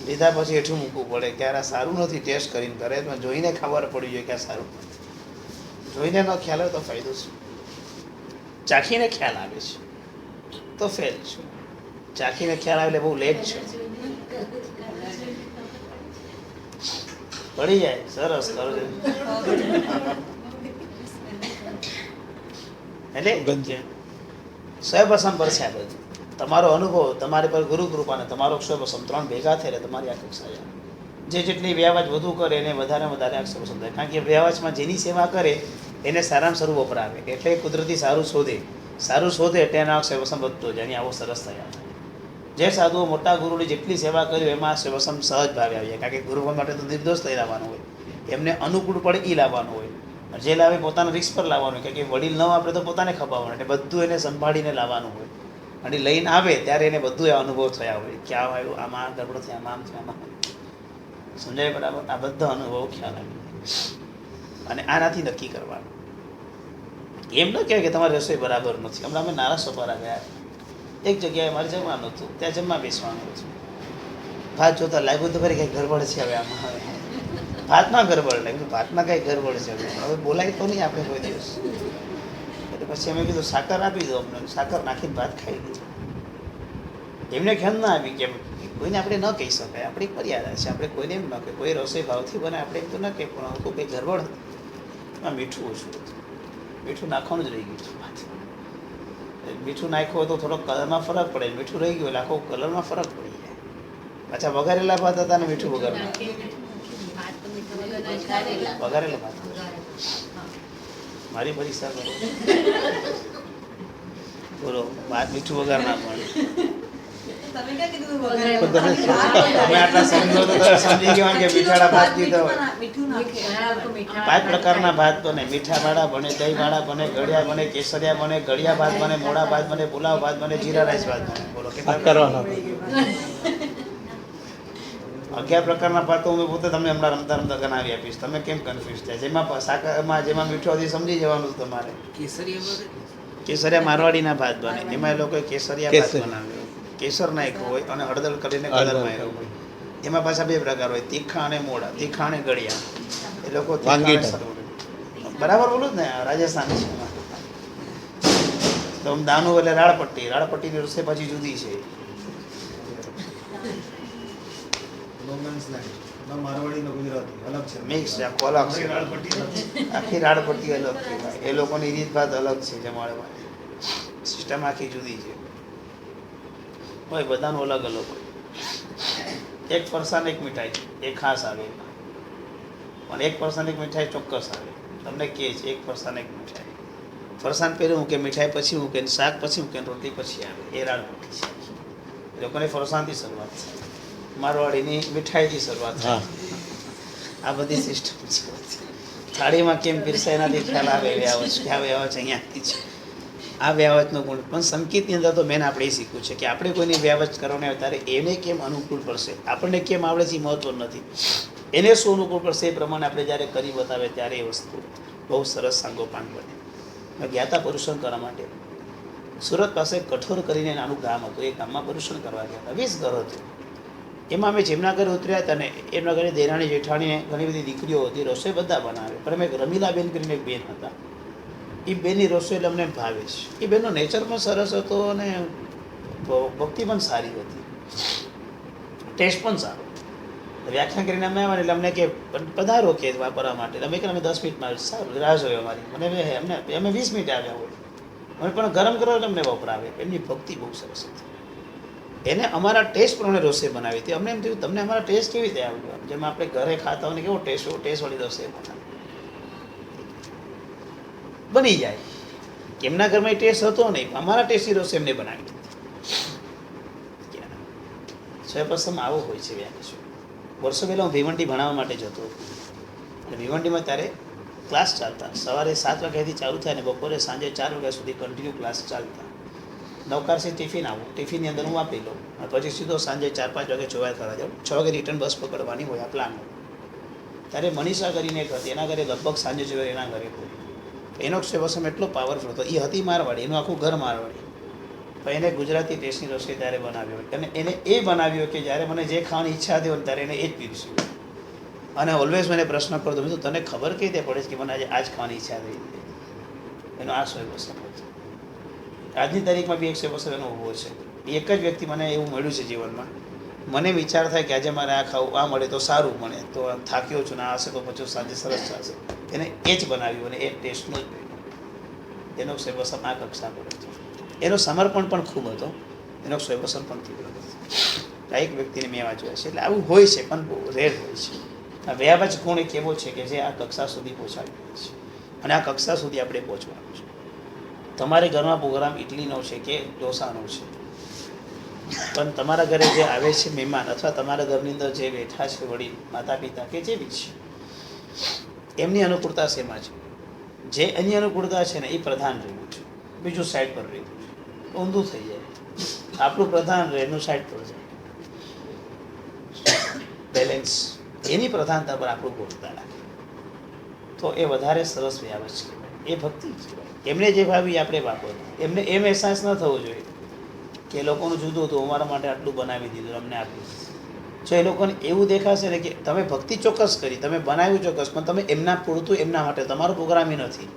લીધા પછી હેઠું મૂકવું પડે કે આ સારું નથી, ટેસ્ટ કરીને કરે તો જોઈને ખબર પડી જોઈએ કે આ સારું નથી. જોઈને ન ખ્યાલ આવે તો ફાયદો છે, ચાખીને ખ્યાલ આવે છે તો ફેલ છે. ચાખીને ખ્યાલ આવે એટલે બહુ લેટ છે. પડી જાય સરસ કરો એટલે સ્વયંપસમ પર છે. આ બધું તમારો અનુભવ, તમારી પર ગુરુ કૃપા અને તમારો સ્વયંપસમ ત્રણ ભેગા થાય એટલે તમારી આ કક્ષા જાય. જે જેટલી વ્યાવાચ વધુ કરે એને વધારે વધારે અક્ષરપસંદ થાય. કારણ કે વ્યાવાચમાં જેની સેવા કરે એને સારામાં સારું વપરાવે, એટલે કુદરતી સારું શોધે એટલે એના અક્ષરપસંદ વધતો જાય. આવો સરસ તૈયાર થાય. જે સાધુઓ મોટા ગુરુની જેટલી સેવા કરી એમાં સેવસમ સહજ ભાવે આવી જાય, કારણ કે ગુરુઓ માટે તો નિર્દોષ થઈ લાવવાનું હોય, એમને અનુકૂળ પડે એ લાવવાનું હોય. જે લાવે પોતાના રિસ્ક પર લાવવાનું, કારણ કે વડીલ ન વાપરે તો પોતાને ખપાવવાનું, એટલે બધું એને સંભાળીને લાવવાનું હોય. અને લઈને આવે ત્યારે એને બધું અનુભવ થયા હોય કે આ આવ્યું, આમાં ગડબડ થઈ, આમાં આમ છે, આમાં સમજાય બરાબર. આ બધા અનુભવ ખ્યાલ આવી અને આનાથી નક્કી કરવાનું. એમ ન કહેવાય કે તમારી રસોઈ બરાબર નથી. હમણાં અમે નારા સોપારા ગયા, એક જગ્યાએ મારે જમવાનું હતું, ત્યાં જમવા બેસવાનું હતું. ભાત જોતા લાગ્યું તો ખરી કંઈ ગરબડ છે હવે આમાં. હવે ભાતમાં ગરબડ લાગ્યું, ભાતમાં કંઈ ગરબડ છે હવે બોલાય તો નહીં આપણે કોઈ દિવસ. એટલે પછી અમે કીધું સાકર આપી દો અમને, સાકર નાખીને ભાત ખાઈ લીધું. એમને ખ્યાલ ના આવી કે કોઈને આપણે ન કહી શકાય, આપણી મર્યાદા છે, આપણે કોઈને એમ ન કહે. કોઈ રસોઈ ભાવથી બને આપણે એમ તો ન કહે, પણ હતું કંઈ ગરબડ હતું, એમાં મીઠું ઓછું હતું, મીઠું નાખવાનું જ રહી ગયું હતું ભાતમાં. મીઠું નાખ્યું હોય તો થોડોક કલરમાં ફરક પડે, મીઠું રહી ગયું એટલે આખો કલરમાં ફરક પડી જાય. પાછા વઘારેલા ભાત હતા ને મીઠું વઘારેલા વઘારેલા ભાત. મારી પરીક્ષા કરો, બોલો ભાત મીઠું વઘાર ના પડે. તમે ક્યાં કીધું તમે આટલા સમજો તો તમે સમજી ગયા કે મીઠાડા ભાત કીધો. મીઠું નાખે 5 પ્રકારના ભાત બને, મીઠા વાળા બને, દહીં વાળા બને, ગળ્યા બને, કેસરિયા બને, ગળિયા ભાત બને, મોડા ભાત બને, પુલાવ ભાત બને, જીરા રાઈસ ભાત બને. બોલો કેટલા કરવાના? 11 પ્રકારના ભાત તો હું પોતે તમને હમણાં રમતા રમતા ગણાવી આપીશ. તમે કેમ કન્ફ્યુઝ થાય? જેમાં શાકમાં જેમાં મીઠું હતી સમજી જવાનું તમારે. કેસરિયા મારવાડીના ભાત બને, એમાં એ લોકોએ કેસરિયા ભાત બનાવ્યો, કેસર નાખ્યું હોય અને હળદર કરીને કલર માર્યો હોય. એમાં પાછા 2 પ્રકાર હોય, તીખા અને મોડા, તીખા અને ગળિયા. એ લોકો બરાબર બોલું જ ને, રાજસ્થાન છે. તો દાનું એટલે રાળપટ્ટી, રાળપટ્ટીની રસોઈ પછી જુદી છે. મિક્સ આખો અલગ છે, આખી રાળપટ્ટી અલગ છે. એ લોકોની રીત ભાત અલગ છે, જમાડવાની સિસ્ટમ આખી જુદી છે. હોય બધાનું અલગ અલગ હોય. એક ફરસાણ એક મીઠાઈ એ ખાસ આવે, પણ એક ફરસાણ એક મીઠાઈ ચોક્કસ આવે. તમને કહે છે એક ફરસાણ એક મીઠાઈ, ફરસાણ પહેલું મૂકે, મીઠાઈ પછી મૂકે, શાક પછી મૂકે, રોટલી પછી આવે. એ રાળપટ્ટી છે. એ લોકોની ફરસાણથી શરૂઆત થાય, મારવાડીની મીઠાઈથી શરૂઆત થાય. આ બધી સિસ્ટમ છે. થાળીમાં કેમ પીરસાય એનાથી ખ્યાલ આવે. વ્યાવચ ક્યાં વ્યાવચ અહીંયાથી છે. આ વ્યાવચનો ગુણ પણ સંગીતની અંદર તો મેન આપણે એ શીખવું છે કે આપણે કોઈની વ્યાવચ કરવાની આવે ત્યારે એને કેમ અનુકૂળ પડશે, આપણને કેમ આવડે છે એ મહત્વ નથી, એને શું અનુકૂળ પડશે એ પ્રમાણે આપણે જ્યારે કરી બતાવે ત્યારે એ વસ્તુ બહુ સરસ સાંગોપાંગ બને. મેં ગયા હતા પરુષણ કરવા માટે, સુરત પાસે કઠોર કરીને નાનું ગામ હતું. એ ગામમાં પરુષણ કરવા ગયા હતા. 20 ઘર હતું. એમાં અમે જેમના ઘરે ઉતર્યા હતા ને એમના ઘરે દેરાણી જેઠાણીને ઘણી બધી દીકરીઓ હતી, રસોઈ બધા બનાવે. પણ અમે રમીલાબેન કરીને એક બેન હતા, એ બેનની રસોઈ એટલે અમને ભાવે છે. એ બેનનો નેચર પણ સરસ હતો અને ભક્તિ પણ સારી હતી, ટેસ્ટ પણ સારો. વ્યાખ્યાન કરીને અમે આવ્યા એટલે અમને કે પધારો કે વાપરવા માટે. અમે કે અમે 10 મિનિટમાં સારું રાહ જોયો અમારી. મને અમે 20 મિનિટ આવ્યા હોય, અમે પણ ગરમ કરો એટલે અમને વપરાવે. એમની ભક્તિ બહુ સરસ હતી. એને અમારા ટેસ્ટ પ્રમાણે રસોઈ બનાવી હતી. અમને એમ થયું તમને અમારા ટેસ્ટ કેવી રીતે આવ્યો, જેમાં આપણે ઘરે ખાતા હોય ને કેવો ટેસ્ટ હોય, ટેસ્ટવાળી રસોઈ બનાવી બની જાય. એમના ઘરમાં ટેસ્ટ હતો નહીં, અમારા ટેસ્ટની રસોઈ એમને બનાવી હતી. સ્વયંપસમ આવો હોય છે. વર્ષો પહેલાં હું ભીવંડી ભણાવવા માટે જતો હતો. અને ભીવંડીમાં ત્યારે ક્લાસ ચાલતા, સવારે 7 વાગ્યાથી ચાલુ થાય અને બપોરે સાંજે 4 વાગ્યા સુધી કન્ટિન્યુ ક્લાસ ચાલતા. 9 વાગે ટિફિન આવું, ટિફિનની અંદર હું આપી લઉં અને પછી સીધો સાંજે 4-5 વાગે ચોવાય કરવા જાઉં. 6 વાગે રિટર્ન બસ પકડવાની હોય આ પ્લાન. ત્યારે મનીષા કરીને એક હતી, એના ઘરે લગભગ સાંજે જોવાય એના ઘરે હોય. એનો સેવસમ એટલો પાવરફુલ હતો. એ હતી મારવાડી, એનું આખું ઘર મારવાડી, પણ એને ગુજરાતી ટેસ્ટની રસોઈ ત્યારે બનાવ્યો. અને એને એ બનાવ્યો કે જ્યારે મને જે ખાવાની ઈચ્છા હતી હોય ત્યારે એને એ જ પીરસ્યું. અને ઓલવેઝ મને પ્રશ્ન કરતો, મેં તો તને ખબર કઈ રીતે પડે છે કે મને આજે આ જ ખાવાની ઈચ્છા થઈ? એનો આ સેવસમ હતો. આજની તારીખમાં બી એક સેવસમ એનો ઊભો છે. એક જ વ્યક્તિ મને એવું મળ્યું છે જીવનમાં. મને વિચાર થાય કે આજે મારે આ ખાવું, આ મળે તો સારું, મળે તો થાક્યો છું ને આ હશે તો પછી સાંજે સરસ ચાલશે. એને એ જ બનાવ્યું અને એ ટેસ્ટનું જ બન્યું. એનો સેવસમ આ કક્ષા પર હતો. એનો સમર્પણ પણ ખૂબ હતો, એનો સેવસમ પણ તીવ્ર હતો. આ એક વ્યક્તિને મેં વાંચ્યા છે. એટલે આવું હોય છે પણ બહુ રેર હોય છે. આ વ્યાવચ ગુણ એક એવો છે કે જે આ કક્ષા સુધી પહોંચાડી હોય છે અને આ કક્ષા સુધી આપણે પહોંચવાનું છે. તમારે ઘરમાં પ્રોગ્રામ ઇડલીનો છે કે ઢોસાનો છે, પણ તમારા ઘરે જે આવે છે મહેમાન અથવા તમારા ઘરની અંદર જે બેઠા છે વડીલ માતા પિતા કે જે બી છે એમની અનુકૂળતા શેમાં છે? જે એની અનુકૂળતા છે ને એ પ્રધાન રહેવું છે, બીજું સાઈડ પર રહેવું છે. ઊંધું થઈ જાય, આપણું પ્રધાન રહે એનું સાઈડ પર જાય, બેલેન્સ એની પ્રધાનતા પર આપણું ગોઠતા રાખે તો એ વધારે સરસ વ્યાવસ કહેવાય, એ ભક્તિ કહેવાય. એમને જે ભાવી આપણે વાપરવું, એમને એમ અહેસાસ ન થવો જોઈએ કે લોકોનું જુદું હતું, અમારા માટે આટલું બનાવી દીધું, અમને આપ્યું. જો એ લોકોને એવું દેખાશે ને કે તમે ભક્તિ ચોક્કસ કરી, તમે બનાવ્યું ચોક્કસ, પણ તમે એમના પૂરતું એમના માટે તમારો પ્રોગ્રામ નથી,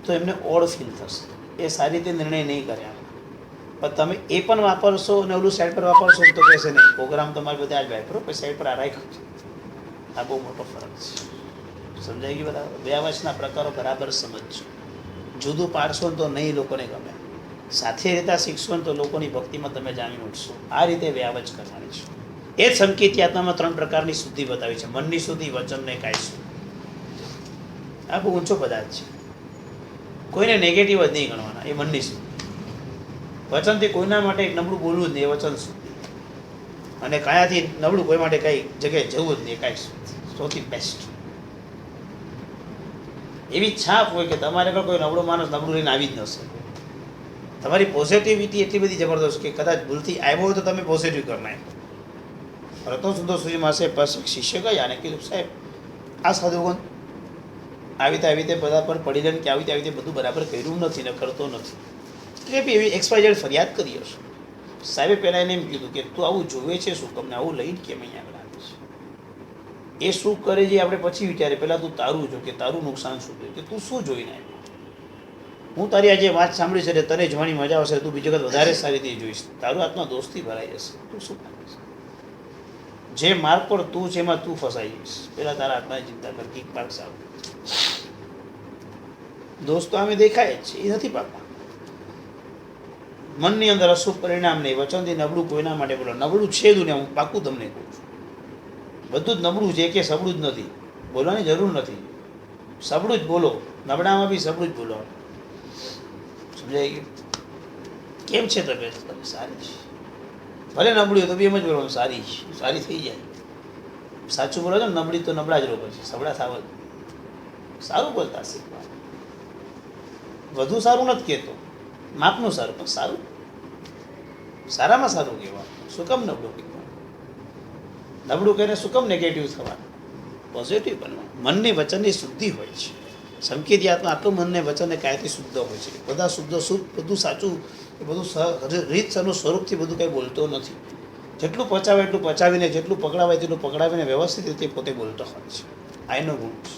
તો એમને ઓડ ફીલ થશે, એ સારી રીતે નિર્ણય નહીં કર્યા. પણ તમે એ પણ વાપરશો અને ઓલું સાઈડ પર વાપરશો તો કહેશે નહીં પ્રોગ્રામ તમારે બધા જ વાપરો, પછી સાઈડ પર આ રાખ્યું. આ બહુ મોટો ફરક છે. સમજાઈ ગયું બરાબર? વ્યાવચના પ્રકારો બરાબર સમજજો. જુદું પાડશો ને તો નહીં લોકોને ગમે, સાથે રહેતા શીખશો ને તો લોકોની ભક્તિમાં તમે જામી ઉઠશો. આ રીતે વ્યાવચ કરવાની છે. એ જ સંકેત યાત્રામાં 3 પ્રકારની શુદ્ધિ બતાવી છે: મનની શુદ્ધિ, વચન ને કાય શુદ્ધિ. આ બહુ ઊંચો પદાર્થ છે. કોઈને નેગેટિવ જ નહીં ગણવાના, એ મનની શુદ્ધિ. વચનથી કોઈના માટે નબળું બોલવું જ નહીં, એ વચન શુદ્ધિ. અને કાયાથી નબળું કોઈ માટે કઈ જગ્યાએ જવું જ નહીં, કાંઈ શુદ્ધિ. સૌથી બેસ્ટ એવી છાપ હોય કે તમારે કોઈ નબળો માણસ નબળું લઈને આવી જ ન શકે. તમારી પોઝિટિવિટી એટલી બધી જબરદસ્ત કે કદાચ ભૂલથી આવ્યો હોય તો તમે પોઝિટિવ કરી નાખો. રત્ન સુંદર સુજી માસે પાસે શિષ્ય ગયા અને કીધું, સાહેબ આ સાધુગણ આવી રીતે બધા પર પડી જાય કે આવી રીતે બધું બરાબર કર્યું નથી ને કરતો નથી, એટલે બી એવી XYZ ફરિયાદ કરી હશે. સાહેબે પહેલાં એને એમ કીધું કે તું આવું જોવે છે શું, તમને આવું લઈને કેમ અહીંયા આગળ આવે છે? એ શું કરે છે આપણે પછી વિચારે, પહેલાં તું તારું જો કે તારું નુકસાન શું થયું, કે તું શું જોઈને આવ્યો. હું તારી આજે વાત સાંભળી છે, તને જોવાની મજા આવશે, તું બીજી વખત વધારે સારી રીતે જોઈશ, તારું આત્મા દોસ્તી ભરાઈ જશે, તું શું કરે છે? જે માર્ગ પર તું છે એમાં તું ફસાઈ જઈશ. પહેલાં તારા આત્માની ચિંતા કર, કિક પાક સારું. દોસ્તો અમે દેખાય જ છે, એ નથી પાકવા. મનની અંદર અશુભ પરિણામ નહીં, વચનથી નબળું કોઈના માટે બોલો. નબળું છે દુનિયા, હું પાકું તમને કહું છું, બધું જ નબળું છે, કે સબળું જ નથી. બોલવાની જરૂર નથી, સબળું જ બોલો, નબળામાં બી સબળું જ બોલો. સમજાય ગયું? કેમ છે તબિયત? સારી છે. ભલે નબળી હોય તો બી એમ જ બોલવાનું, સારી સારી થઈ જાય. સાચું બોલો છો ને, નબળી તો નબળા જ રોગ છે, સબળા થાવ જ. સારું બોલતા શીખવા. વધુ સારું નથી કહેતો, માપનું સારું, પણ સારું, સારામાં સારું કહેવાનું. શું કામ નબળું કહેવાનું? નબળું કહીને શું કામ નેગેટિવ થવાનું? પોઝિટિવ બનવાનું. મનની વચનની શુદ્ધિ હોય છે. સંકેત યાત્રા આટલું મનને વચનને કાયથી શુદ્ધ હોય છે. બધા શુદ્ધ શુદ્ધ બધું સાચું, એ બધું રીતસરનું સ્વરૂપથી બધું કંઈ બોલતો નથી. જેટલું પચાવે એટલું પચાવીને, જેટલું પકડાવાય તેટલું પકડાવીને વ્યવસ્થિત રીતે પોતે બોલતો હોય છે. આ એનો ગુણ છે.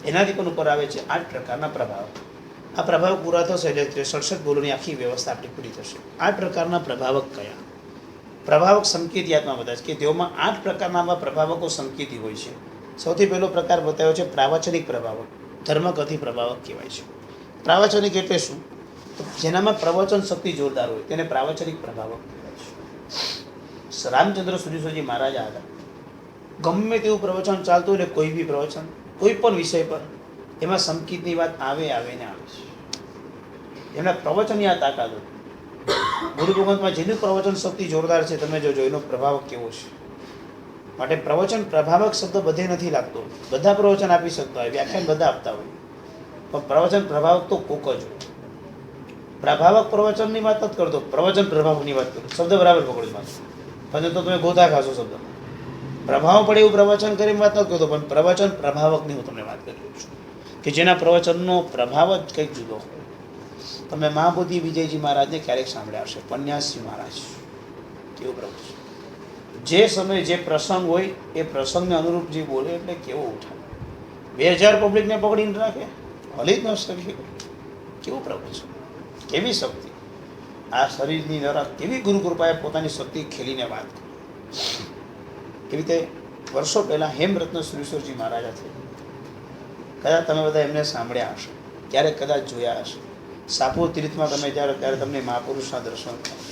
એનાથી પણ ઉપર આવે છે 8 પ્રકારના પ્રભાવ. આ પ્રભાવ પૂરા થશે એટલે 67 બોલોની આખી વ્યવસ્થા આપણી પૂરી થશે. 8 પ્રકારના પ્રભાવક કયા? પ્રભાવક સંકેત યાત્રા બધા છે કે તેઓમાં 8 પ્રકારના આવા પ્રભાવકો સંકેતી હોય છે. સૌથી પહેલો પ્રકાર બતાવ્યો છે પ્રાવચનિક પ્રભાવક. ધર્મકથી પ્રભાવક કહેવાય છે. પ્રાવચનિક એટલે શું? તો જેનામાં પ્રવચન શક્તિ જોરદાર હોય તેને પ્રાવચનિક પ્રભાવક કહેવાય છે. રામચંદ્ર સૂર્યસોજી મહારાજ હતા, ગમે તેવું પ્રવચન ચાલતું હોય ને, કોઈ બી પ્રવચન કોઈ પણ વિષય પર, એમાં સંકેતની વાત આવે ને આવે છે. એમના પ્રવચનની આ તાકાત હતી. ગુરુ ભગવંતમાં જેનું પ્રવચન શક્તિ જોરદાર છે, તમે જોજો એનો પ્રભાવક કેવો છે. માટે પ્રવચન પ્રભાવક શબ્દ બધે નથી લાગતો. બધા પ્રવચન આપી શકતા હોય, વ્યાખ્યાન બધા આપતા હોય, પણ પ્રવચન પ્રભાવક તો કોક જ હોય. પ્રભાવક પ્રવચનની વાત નથી કરતો, પ્રવચન પ્રભાવકની વાત કરું. શબ્દ બરાબર પકડો વાત, પછી તો તમે ગોતા ખાશો શબ્દ. પ્રભાવ પડે એવું પ્રવચન કરીને વાત નથી કરતો, પણ પ્રવચન પ્રભાવકની હું તમને વાત કરી રહ્યો છું કે જેના પ્રવચનનો પ્રભાવ જ કંઈક જુદો હોય. તમે મહાબોધિ વિજયજી મહારાજને ક્યારેક સાંભળ્યા હશે, પન્યાસજી મહારાજ. કેવું પ્રવચન! જે સમયે જે પ્રસંગ હોય એ પ્રસંગને અનુરૂપ જે બોલે એટલે કેવો ઉઠાવે. 2000 પબ્લિકને પકડીને રાખે, હલી જ ન શકે. કેવું પ્રવચન! કેવી શક્તિ! આ શરીરની દ્વારા કેવી ગુરુ કૃપાએ પોતાની શક્તિ ખેલીને વાત કરી. એવી રીતે વર્ષો પહેલાં હેમરત્ન સુરેશ્વરજી મહારાજ હતા. કદાચ તમે બધા એમને સાંભળ્યા હશે, ક્યારેક કદાચ જોયા હશે. સાપુર તીર્થમાં તમે ત્યારે તમને મહાપુરુષના દર્શન થાય.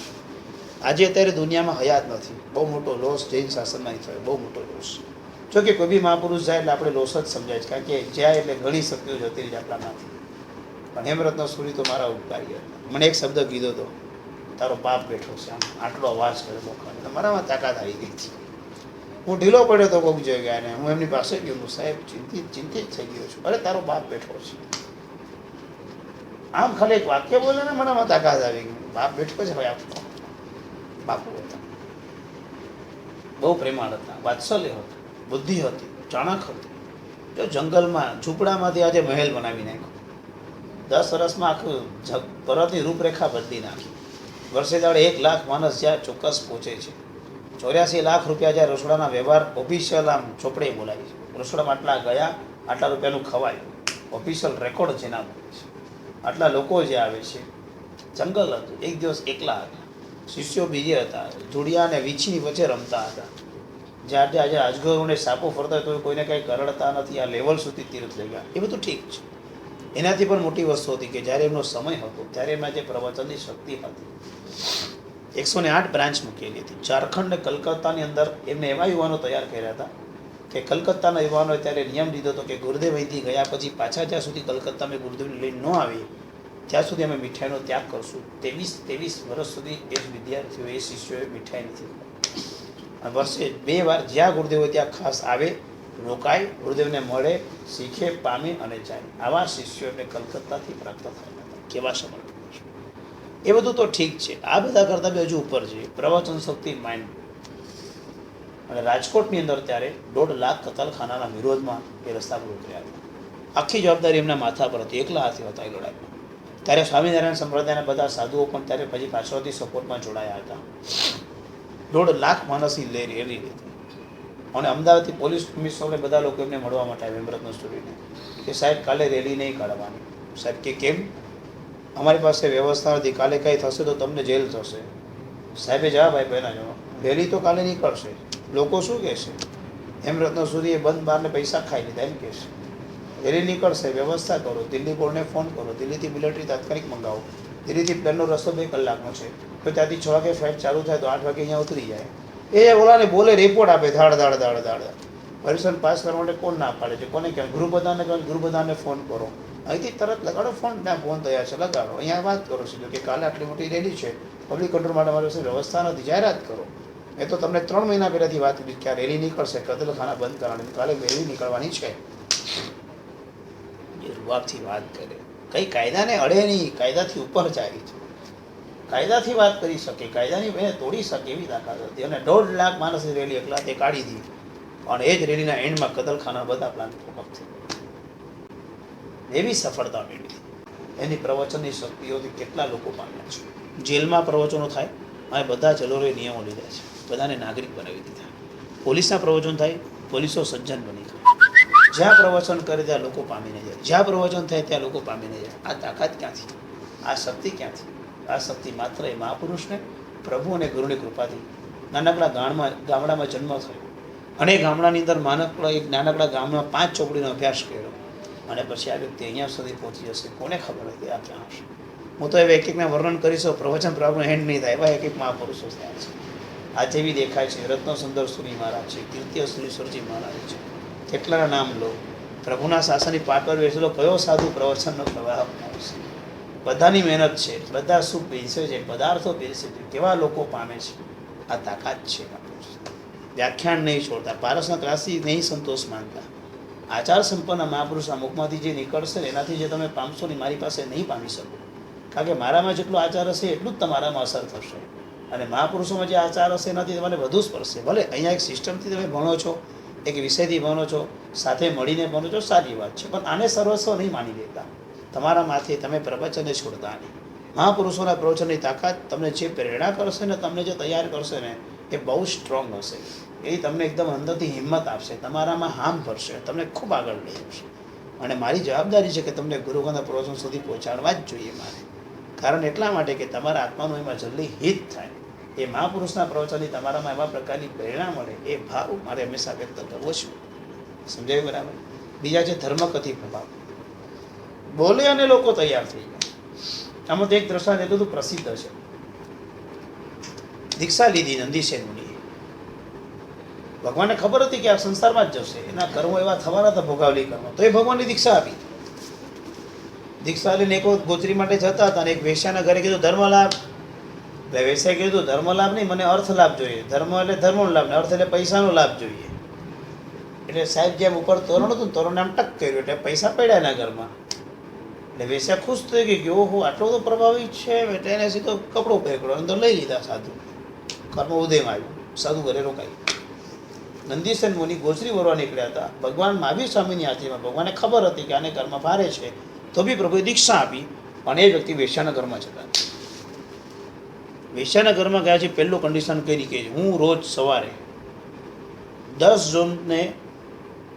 આજે અત્યારે દુનિયામાં હયાત નથી. બહુ મોટો લોસ જૈન શાસનમાં થયો, બહુ મોટો લોસ. જો કે કોઈ બી મહાપુરુષ જાય એટલે આપણે લોસ જ સમજાય છે, કારણ કે જાય એટલે ઘણી શક્તિઓ જતી રહી આપણામાંથી. પણ હેમરત્ન સુરી તો મારા ઉપકારી હતા. મને એક શબ્દ કીધો હતો તારો બાપ બેઠો છે, આમ આટલો અવાજ કરે મોકલાને. મારામાં તાકાત આવી ગઈ હતી. હું ઢીલો પડ્યો તો કોઈક જગ્યાએ, ને હું એમની પાસે ગયો, હું સાહેબ ચિંતિત થઈ ગયો છું. અરે તારો બાપ બેઠો છે. આમ ખાલી એક વાક્ય બોલે ને મારામાં તાકાત આવી ગઈ. બાપ બેઠો છે ભાઈ, આપો બાપુ હતા, બહુ પ્રેમાળ હતા, વાત્સલ્ય હતા, બુદ્ધિ હતી, ચાણક હતી. જો જંગલમાં ઝૂંપડામાંથી આજે મહેલ બનાવી નાખ્યો. 10 વર્ષમાં આખું પરતની રૂપરેખા બદલી નાખી. વર્ષે દાડે 1 લાખ માણસ જ્યાં ચોક્કસ પહોંચે છે. 84 લાખ રૂપિયા જ્યાં રસોડાના વ્યવહાર ઓફિશિયલ આમ ચોપડે બોલાય છે. રસોડામાં આટલા ગયા, આટલા રૂપિયાનું ખવાય, ઓફિશિયલ રેકોર્ડ જેના બને છે. આટલા લોકો જે આવે છે. જંગલ હતું, એક દિવસ એકલા હતા, શિષ્યો બીજે હતા, જોડિયા અને વીછીની વચ્ચે રમતા હતા. જ્યાં આજે અજગરોને સાપો ફરતા હોય તો કોઈને કંઈ કરડતા નથી. આ લેવલ સુધી તીર્થ લઈ ગયા. એ બધું ઠીક છે. એનાથી પણ મોટી વસ્તુ હતી કે જ્યારે એમનો સમય હતો ત્યારે એમના જે પ્રવચનની શક્તિ હતી. 108 બ્રાન્ચ મૂકેલી હતી. ઝારખંડ ને કલકત્તાની અંદર એમને એવા યુવાનો તૈયાર કર્યા હતા કે કલકત્તાના યુવાનોએ ત્યારે નિયમ લીધો હતો કે ગુરુદેવ અહીંથી ગયા પછી પાછા જ્યાં સુધી કલકત્તા અમે ગુરુદેવને લઈને ન આવીએ ત્યાં સુધી અમે મીઠાઈનો ત્યાગ કરશું. 23 વર્ષ સુધી એ જ વિદ્યાર્થીઓ, એ શિષ્યોએ મીઠાઈ નથી ખાધી. અને વર્ષે 2 વાર જ્યાં ગુરુદેવ હોય ત્યાં ખાસ આવે, રોકાય, ગુરુદેવને મળે, શીખે, પામે અને જાય. આવા શિષ્યો એમને કલકત્તાથી પ્રાપ્ત થયેલા હતા. કેવા સમર્પિત છે. એ બધું તો ઠીક છે. આ બધા કરતાં બી હજુ ઉપર છે પ્રવચન શક્તિ, માઇન્ડ. અને રાજકોટની અંદર ત્યારે 1.5 લાખ કતલખાનાના વિરોધમાં એ રસ્તા પર ઉતર્યા હતા. આખી જવાબદારી એમના માથા પર હતી. એકલા હાથે હતા એ લડાઈમાં. ત્યારે સ્વામિનારાયણ સંપ્રદાયના બધા સાધુઓ પણ ત્યારે પછી પાછળથી સપોર્ટમાં જોડાયા હતા. 1.5 લાખ માણસની રેલી હતી. અને અમદાવાદથી પોલીસ કમિશનરને બધા લોકો એમને મળવા માટે આવ્યા, હેમરત્ન સ્ટુડીને, કે સાહેબ કાલે રેલી નહીં કાઢવાની. સાહેબ કે કેમ? અમારી પાસે વ્યવસ્થા નથી, કાલે કંઈ થશે તો તમને જેલ થશે. સાહેબે જવાબ આપ્યો એના જવાબ, રેલી તો કાલે નીકળશે, લોકો શું કહેશે? હેમરત્ન સ્ટુડીએ બંધ બારને પૈસા ખાઈ લીધા એમ કહેશે. રેલી નીકળશે, વ્યવસ્થા કરો, દિલ્હી બોર્ડને ફોન કરો, દિલ્હીથી મિલિટરી તાત્કાલિક મંગાવો. દિલ્હીથી પ્લેનનો રસ્તો 2 કલાકનો છે, તો ત્યાંથી 6 વાગે ફ્લાઇટ ચાલુ થાય તો 8 વાગે અહીંયા ઉતરી જાય. એ ઓલાને બોલે, રિપોર્ટ આપે, ધાડ. પરમિશન પાસ કરવા માટે કોણ ના પાડે છે? કોને કહેવાય? ગૃહપ્રધાનને ફોન કરો, અહીંથી તરત લગાડો ફોન. ત્યાં ફોન તૈયાર છે, લગાડો, અહીંયા વાત કરો છો કે કાલે આટલી મોટી રેલી છે, પબ્લિક કંટ્રોલ માટે મારી પાસે વ્યવસ્થા નથી, જાહેરાત કરો. એ તો તમને 3 મહિના પહેલાંથી વાત કરી કે આ રેલી નીકળશે, કતલખાના બંધ કરવાની, કાલે રેલી નીકળવાની છે. એ રૂઆબથી વાત કરે, કંઈ કાયદાને અડે નહીં, કાયદાથી ઉપર જાય છે, કાયદાથી વાત કરી શકે, કાયદાની એને તોડી શકે એવી તાકાત હતી. અને 1.5 લાખ માણસની રેલી એકલા તે કાઢી હતી. અને એ જ રેલીના એન્ડમાં કતલખાના બધા પ્લાન ફોકઅપ થઈ એવી સફળતા મેળવી. એની પ્રવચનની શક્તિઓથી કેટલા લોકો પામ્યા છે. જેલમાં પ્રવચનો થાય અને બધા જેલોએ નિયમો લીધા છે, બધાને નાગરિક બનાવી દીધા. પોલીસના પ્રવચન થાય, પોલીસો સજ્જન બની જાય. જ્યાં પ્રવચન કરે ત્યાં લોકો પામીને જાય, જ્યાં પ્રવચન થાય ત્યાં લોકો પામીને જાય. આ તાકાત ક્યાંથી? આ શક્તિ ક્યાંથી? આ શક્તિ માત્ર એ મહાપુરુષને પ્રભુ અને ગુરુની કૃપાથી નાનકડા ગામડામાં જન્મ થયો. અને એ ગામડાની અંદર એક નાનકડા ગામમાં 5 ચોપડીનો અભ્યાસ કર્યો. અને પછી આ વ્યક્તિ અહીંયા સુધી પહોંચી જશે, કોને ખબર હતી આ ક્યાં હશે? હું તો હવે એકના વર્ણન કરીશું, પ્રવચન પ્રાપ્તનો હેન્ડ નહીં થાય. એવા એક મહાપુરુષો થયા છે. આ જેવી દેખાય છે રત્ન સુંદર સુરી મહારાજ છે, કીર્તિય સુરેશ્વરજી મહારાજ છે. કેટલાના નામ લો. પ્રભુના શાસનની પાટ પર બેસેલો કયો સાધુ પ્રવચનનો પ્રવાહ અપનાવશે? બધાની મહેનત છે, બધા સુખ પીરસે છે, પદાર્થો પીરસે છે, કેવા લોકો પામે છે. આ તાકાત છે. વ્યાખ્યાન નહીં છોડતા, પારસના ત્રાસી નહીં સંતોષ માનતા. આચાર સંપન્ન મહાપુરુષના મુખમાંથી જે નીકળશે ને એનાથી જે તમે પામશો ને મારી પાસે નહીં પામી શકો. કારણ કે મારામાં જેટલો આચાર હશે એટલું જ તમારામાં અસર થશે. અને મહાપુરુષોમાં જે આચાર હશે એનાથી તમને વધુ સ્પર્શે. ભલે અહીંયા એક સિસ્ટમથી તમે ભણો છો, એક વિષયથી ભણો છો, સાથે મળીને ભણો છો, સારી વાત છે, પણ આને સર્વસ્વ નહીં માની લેતા. તમારા માથે તમે પ્રવચનને છોડતા નહીં. મહાપુરુષોના પ્રવચનની તાકાત તમને જે પ્રેરણા કરશે ને, તમને જે તૈયાર કરશે ને, એ બહુ સ્ટ્રોંગ હશે. એ તમને એકદમ અંદરથી હિંમત આપશે, તમારામાં હામ ભરશે, તમને ખૂબ આગળ લઈ જશે. અને મારી જવાબદારી છે કે તમને ગુરુગણના પ્રવચન સુધી પહોંચાડવા જ જોઈએ મારે. કારણ એટલા માટે કે તમારા આત્માનું એમાં જલ્દી હિત થાય. એ મહાપુરુષના પ્રવચનની તમારામાં એવા પ્રકારની પ્રેરણા મળે, એ ભાવ મારે હંમેશા વ્યક્ત કરવો છે. સમજાયું બરાબર? બીજા છે ધર્મકથી પ્રભાવ. બોલે અને લોકો તૈયાર થઈ ગયા. આમાં તો એક દ્રષ્ટાંત એટલું બધું પ્રસિદ્ધ છે. દીક્ષા લીધી નંદીસેન મુનિએ. ભગવાનને ખબર હતી કે આ સંસારમાં જ જશે, એના કર્મો એવા થવાના હતા, ભોગાવલી કર્મો, તો એ ભગવાનની દીક્ષા આપી. દીક્ષા લઈને એક ગોત્રી માટે જતા હતા અને એક વેશ્યાના ઘરે કીધું, એટલે વેસાઈ કીધું ધર્મ લાભ નહીં, મને અર્થ લાભ જોઈએ. ધર્મ એટલે ધર્મનો લાભ ને અર્થ એટલે પૈસાનો લાભ જોઈએ. એટલે સાહેબ જેમ ઉપર તોરણ હતું ને તોરણને આમ ટક કર્યું એટલે પૈસા પડ્યા એના ઘરમાં. એટલે વેસ્યા ખુશ થઈ ગઈ કે ઓહો આટલો બધો પ્રભાવિત છે. એટલે એને સીધો કપડો પહેરડો અંદર લઈ લીધા સાધુ. ઘરમાં ઉદયમાં આવ્યું, સાધુ ઘરે રોકાઈ. નંદીસેન મુનિ ગોચરી વરવા નીકળ્યા હતા. ભગવાન મહાવીર સ્વામીની હાથીમાં ભગવાનને ખબર હતી કે આને ઘરમાં ભારે છે, તો બી પ્રભુએ દીક્ષા આપી. અને એ વ્યક્તિ વેશ્યાના ઘરમાં જતા. વેશ્યાના ઘરમાં ગયા છે. પહેલું કન્ડિશન કરી કે હું રોજ સવારે 10 જણને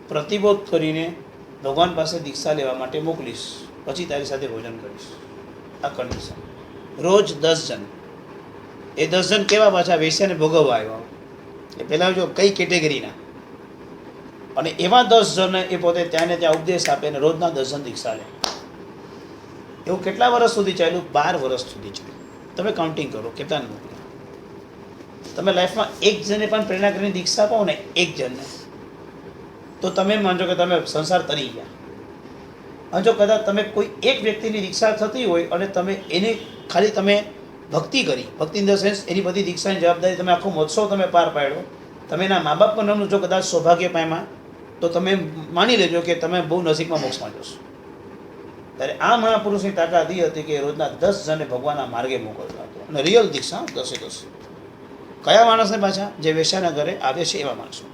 પ્રતિબોધ કરીને ભગવાન પાસે દીક્ષા લેવા માટે મોકલીશ, પછી તારી સાથે ભોજન કરીશ. આ કન્ડિશન. રોજ 10 જણ. એ 10 જણ કેવા પાછા વેશ્યાને ભોગવવા આવ્યા એ પહેલાં જો કઈ કેટેગરીના. અને એવા 10 જણને એ પોતે ત્યાં ને ત્યાં ઉપદેશ આપે અને રોજના 10 જણ દીક્ષા લે. એવું કેટલા વર્ષ સુધી ચાલ્યું? 12 વર્ષ સુધી ચાલ્યું. તમે કાઉન્ટિંગ કરો કેટલાને મોકલ્યા. તમે લાઈફમાં એક જણને પણ પ્રેરણા કરીને દીક્ષા આપો ને, એક જણને, તો તમે માનજો કે તમે સંસાર તરી ગયા. અને જો કદાચ તમે કોઈ એક વ્યક્તિની દીક્ષા થતી હોય અને તમે એની ખાલી તમે ભક્તિ કરી, ભક્તિ ઇન ધ સેન્સ એની બધી દીક્ષાની જવાબદારી તમે આખો મહોત્સવ તમે પાર પાડ્યો, તમે એના મા બાપ પણ જો કદાચ સૌભાગ્ય પામ્યા, તો તમે માની લેજો કે તમે બહુ નજીકમાં મોક્ષમાં જશો. ત્યારે આ મહાપુરુષની તાકાત એ હતી કે રોજના 10 જણને ભગવાનના માર્ગે મોકલતા હતો. અને રિયલ દીક્ષા 10 કયા માણસને પાછા? જે વેશ્યાના ઘરે આવે છે એવા માણસો.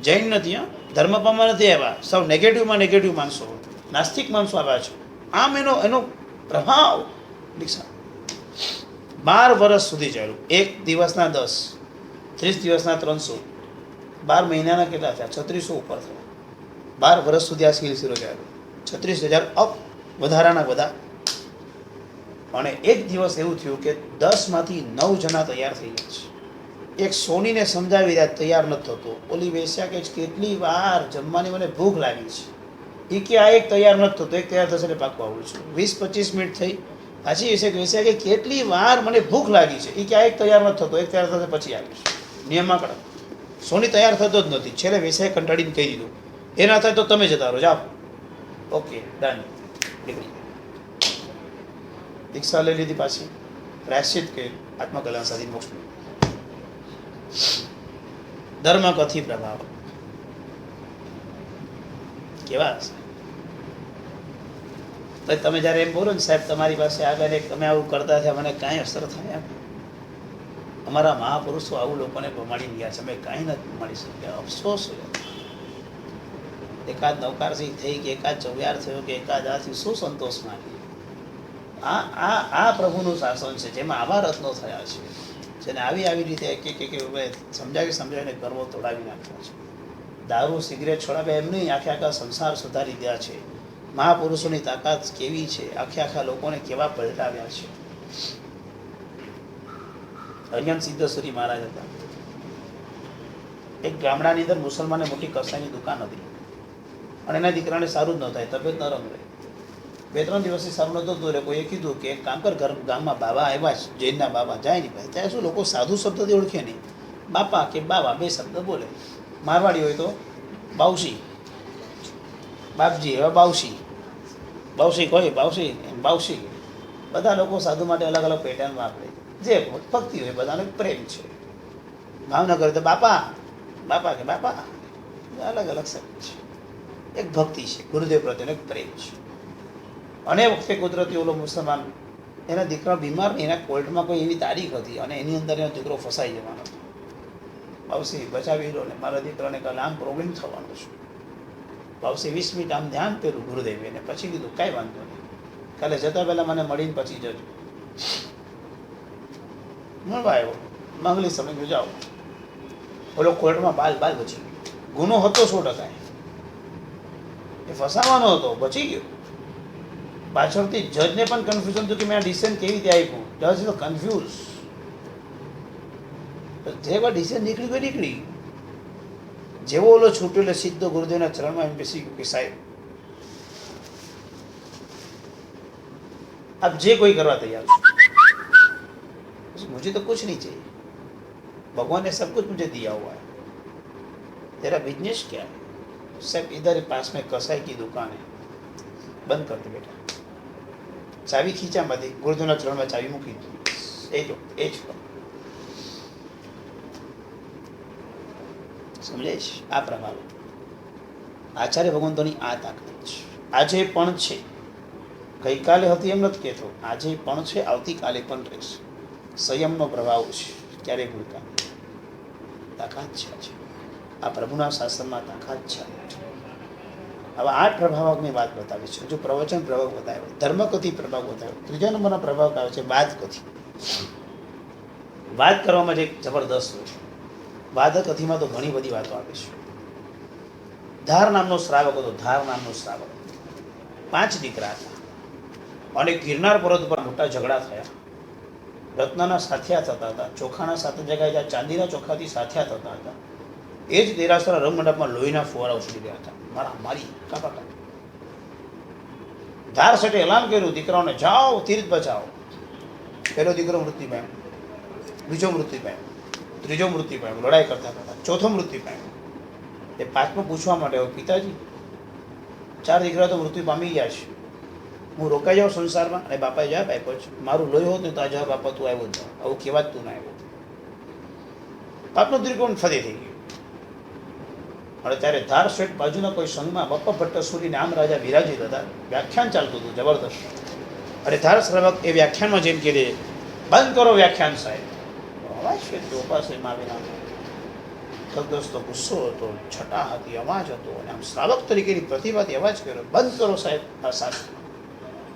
જૈન નથી, ધર્મપામાં નથી આવ્યા, સૌ નેગેટિવમાં નેગેટિવ માણસો, નાસ્તિક માણસો આવ્યા છે. આમ એનો પ્રભાવ દીક્ષા 12 વર્ષ સુધી ચાલ્યું. 1 દિવસના 10, 30 દિવસના 300, 12 મહિનાના કેટલા થયા? 3600 ઉપર થયા. 12 વર્ષ સુધી આ સિલસિલો ચાલ્યો. 36,000 અપ વધારાના બધા. અને એક દિવસ એવું થયું કે 10માંથી 9 જણા તૈયાર થઈ ગયા છે. એક સોનીને સમજાવી રહ્યા તૈયાર નથી થતો. ઓલી વેશ્યા કે કેટલી વાર જમવાની મને ભૂખ લાગી છે. એ કે આ એક તૈયાર નથી થતો, એક તૈયાર થશે એટલે પાકવા આવું છું. 20-25 મિનિટ થઈ. પાછી વેશ્યા કે કેટલી વાર મને ભૂખ લાગી છે. એ કે આ એક તૈયાર નથી થતો, એક તૈયાર થશે પછી આવીશ. નિયમમાં કડક. સોની તૈયાર થતો જ નથી. છેલ્લે વેશ્યાએ કંટાળીને કહી દીધું, એ ના થાય તો તમે જતા રહો, જાઓ. Okay done. નીકળી દીક્ષા લઈ લીધી. પાછી પ્રાયશ્ચિત કર્યું, આત્મકલ્યાણ સાધી મોક્ષ. ધર્મ કથી પ્રભાવ કેવા હશે? તમે જ્યારે એમ બોલો ને સાહેબ તમારી પાસે આગળ એક તમે આવું કરતા થયા, મને કાંઈ અસર થાય? અમારા મહાપુરુષો આવું લોકોને પ્રમાણી ગયા છે, અમે કાંઈ નથી પ્રમાણી શક્યા. અફસોસ. એકાદ નવકારસિંહ થઈ કે એકાદ ચોવ્યાર થયો કે એકાદ આ થયું, શું સંતોષ માની? આ પ્રભુનું શાસન છે જેમાં આવા રત્નો થયા છે, જેને આવી રીતે કે સમજાવીને ગર્વ તોડાવી નાખ્યો છે. દારૂ સિગરેટ છોડાવ્યા એમ નહીં, આખા સંસાર સુધારી ગયા છે. મહાપુરુષોની તાકાત કેવી છે, આખા લોકોને કેવા પલટાવ્યા છે. હરિયમ સિદ્ધેશ્વરી મહારાજ હતા. એક ગામડાની અંદર મુસલમાને મોટી કસાઈની દુકાન હતી અને એના દીકરાને સારું જ ન થાય, તબિયત નરમ રહે. 2-3 દિવસથી સારું નહોતું તો કોઈએ કીધું કે એક કામ કર, ગામમાં બાબા આવ્યા છે, જૈનના બાબા, જાય નહીં ભાઈ. ત્યાં શું લોકો સાધુ શબ્દથી ઓળખે નહીં, બાપા કે બાબા 2 શબ્દ બોલે. મારવાડી હોય તો બાવશી, બાપજી, હવે બાવશી, બાવશી કોઈ બાવશી. બધા લોકો સાધુ માટે અલગ અલગ પેટર્ન વાપરે. જે ભક્તિ હોય બધાને પ્રેમ છે. ભાવનગર તો બાપા કે બાપા, અલગ અલગ શબ્દ છે. એક ભક્તિ છે, ગુરુદેવ પ્રત્યેનો એક પ્રેમ છે. અને વખતે કુદરતી ઓલો મુસલમાન, એના દીકરા બીમાર ને એના કોર્ટમાં કોઈ એવી તારીખ હતી અને એની અંદર એનો દીકરો ફસાઈ જવાનો હતો. બાવસી બચાવી લો ને, મારા દીકરાને કાલે આમ પ્રોબ્લેમ થવાનો છે. બાવસી 20 મિનિટ આમ ધ્યાન કર્યું ગુરુદેવે ને પછી કીધું કાંઈ વાંધો નહીં, કાલે જતા પહેલાં મને મળીને પછી જજો. મળવા આવ્યો, માંગલી સમય જાઓ. ઓલો કોર્ટમાં બાલ બચી ગયો. ગુનો હતો 100%, એ ફસાવાનો હતો, બચી ગયો. પાછળથી જજને પણ કન્ફ્યુઝન હતું કે મેં આ ડિસિઝન કેવી રીતે આપ્યું. જજ તો કન્ફ્યુઝ. જે વાર ડિસિઝન નીકળી. જેવો ઓલો છૂટ્યો એટલે સીધો ગુરુદેવના ચરણમાં એમ બેસી ગયું કે સાહેબ આપ જે કોઈ કરવા તૈયાર છો, मुझे तो कुछ नहीं चाहिए, भगवान ने सब कुछ मुझे दिया हुआ है, तेरा बिजनेस क्या है? सब इधर पास में कसाई की दुकान है, बंद कर दे बेटा. चावी खींचा मत, गुरुदेवના ચરણમાં ચાવી મૂકી. એ જ સમજાય છે. આ પ્રભાવ આચાર્ય ભગવંતોની આ તાકાત છે. આજે પણ છે, ગઈકાલે હતી એમ નથી કહેતો, આજે પણ છે, આવતીકાલે પણ રહેશે. સંયમનો પ્રભાવ છે, ક્યારેય ભૂલતા તાકાત છે. આજે આ પ્રભુના શાસનમાં તાકાત છે. હવે 8 પ્રભાવકની વાત બતાવી છે. જો પ્રવચન પ્રભાવ બતાવ્યો, ધર્મકથી પ્રભાવ બતાવ્યો, ત્રીજા નંબરના પ્રભાવ આવે છે વાદકથી. વાત કરવામાં જે જબરદસ્ત હોય છે. વાદકથીમાં તો ઘણી બધી વાતો આવે છે. ધાર નામનો શ્રાવક હતો. ધાર નામનો શ્રાવક 5 દીકરા હતા અને ગિરનાર પર્વત પર મોટા ઝઘડા થયા. રત્નના સાથિયા થતા હતા, ચોખાના સાથે જગ્યાએ જ્યાં ચાંદીના ચોખાથી સાથિયા થતા હતા. એ જ દેરાસરના રંગમંડપમાં લોહીના ફુવારા ઉછળી ગયા હતા. મારી કાપા. ધાર શેઠે એલાન કર્યું દીકરાઓને, જાઓ તીર્થ બચાવો. પહેલો દીકરો મૃત્યુ પામ્યો, બીજો મૃત્યુ પામ્યો, ત્રીજો મૃત્યુ પામ્યો, લડાઈ કરતા કરતા ચોથો મૃત્યુ પામ્યો. એ 5મો પૂછવા માટે આવ્યો, પિતાજી 4 દીકરા તો મૃત્યુ પામી ગયા છે, હું રોકાઈ જાઉં સંસારમાં? અને બાપાએ જવાબ આપ્યો છે, મારું લોહી હોત ને તો આ જવાબ બાપા તું આવ્યો જ. આવું કહેવા જ તું ના આવ્યો. પાપનો ત્રિકોણ ફરી થઈ ગયો. અને ત્યારે ધાર શેઠ બાજુના કોઈ સંઘમાં બપ્પા ભટ્ટસુરી નામ રાજા વિરાજિત હતા. વ્યાખ્યાન ચાલતું હતું જબરદસ્ત. અને ધાર શ્રાવક એ વ્યાખ્યાનમાં જેમ કહે, બંધ કરો વ્યાખ્યાન સાહેબ. અવાજ શેઠ ઉપાસે આવેલા જબરદસ્ત ગુસ્સો હતો, છટા હતી, અવાજ હતો. અને આમ શ્રાવક તરીકેની પ્રતિભાથી અવાજ કર્યો, બંધ કરો સાહેબ આ શાસ્ત્ર.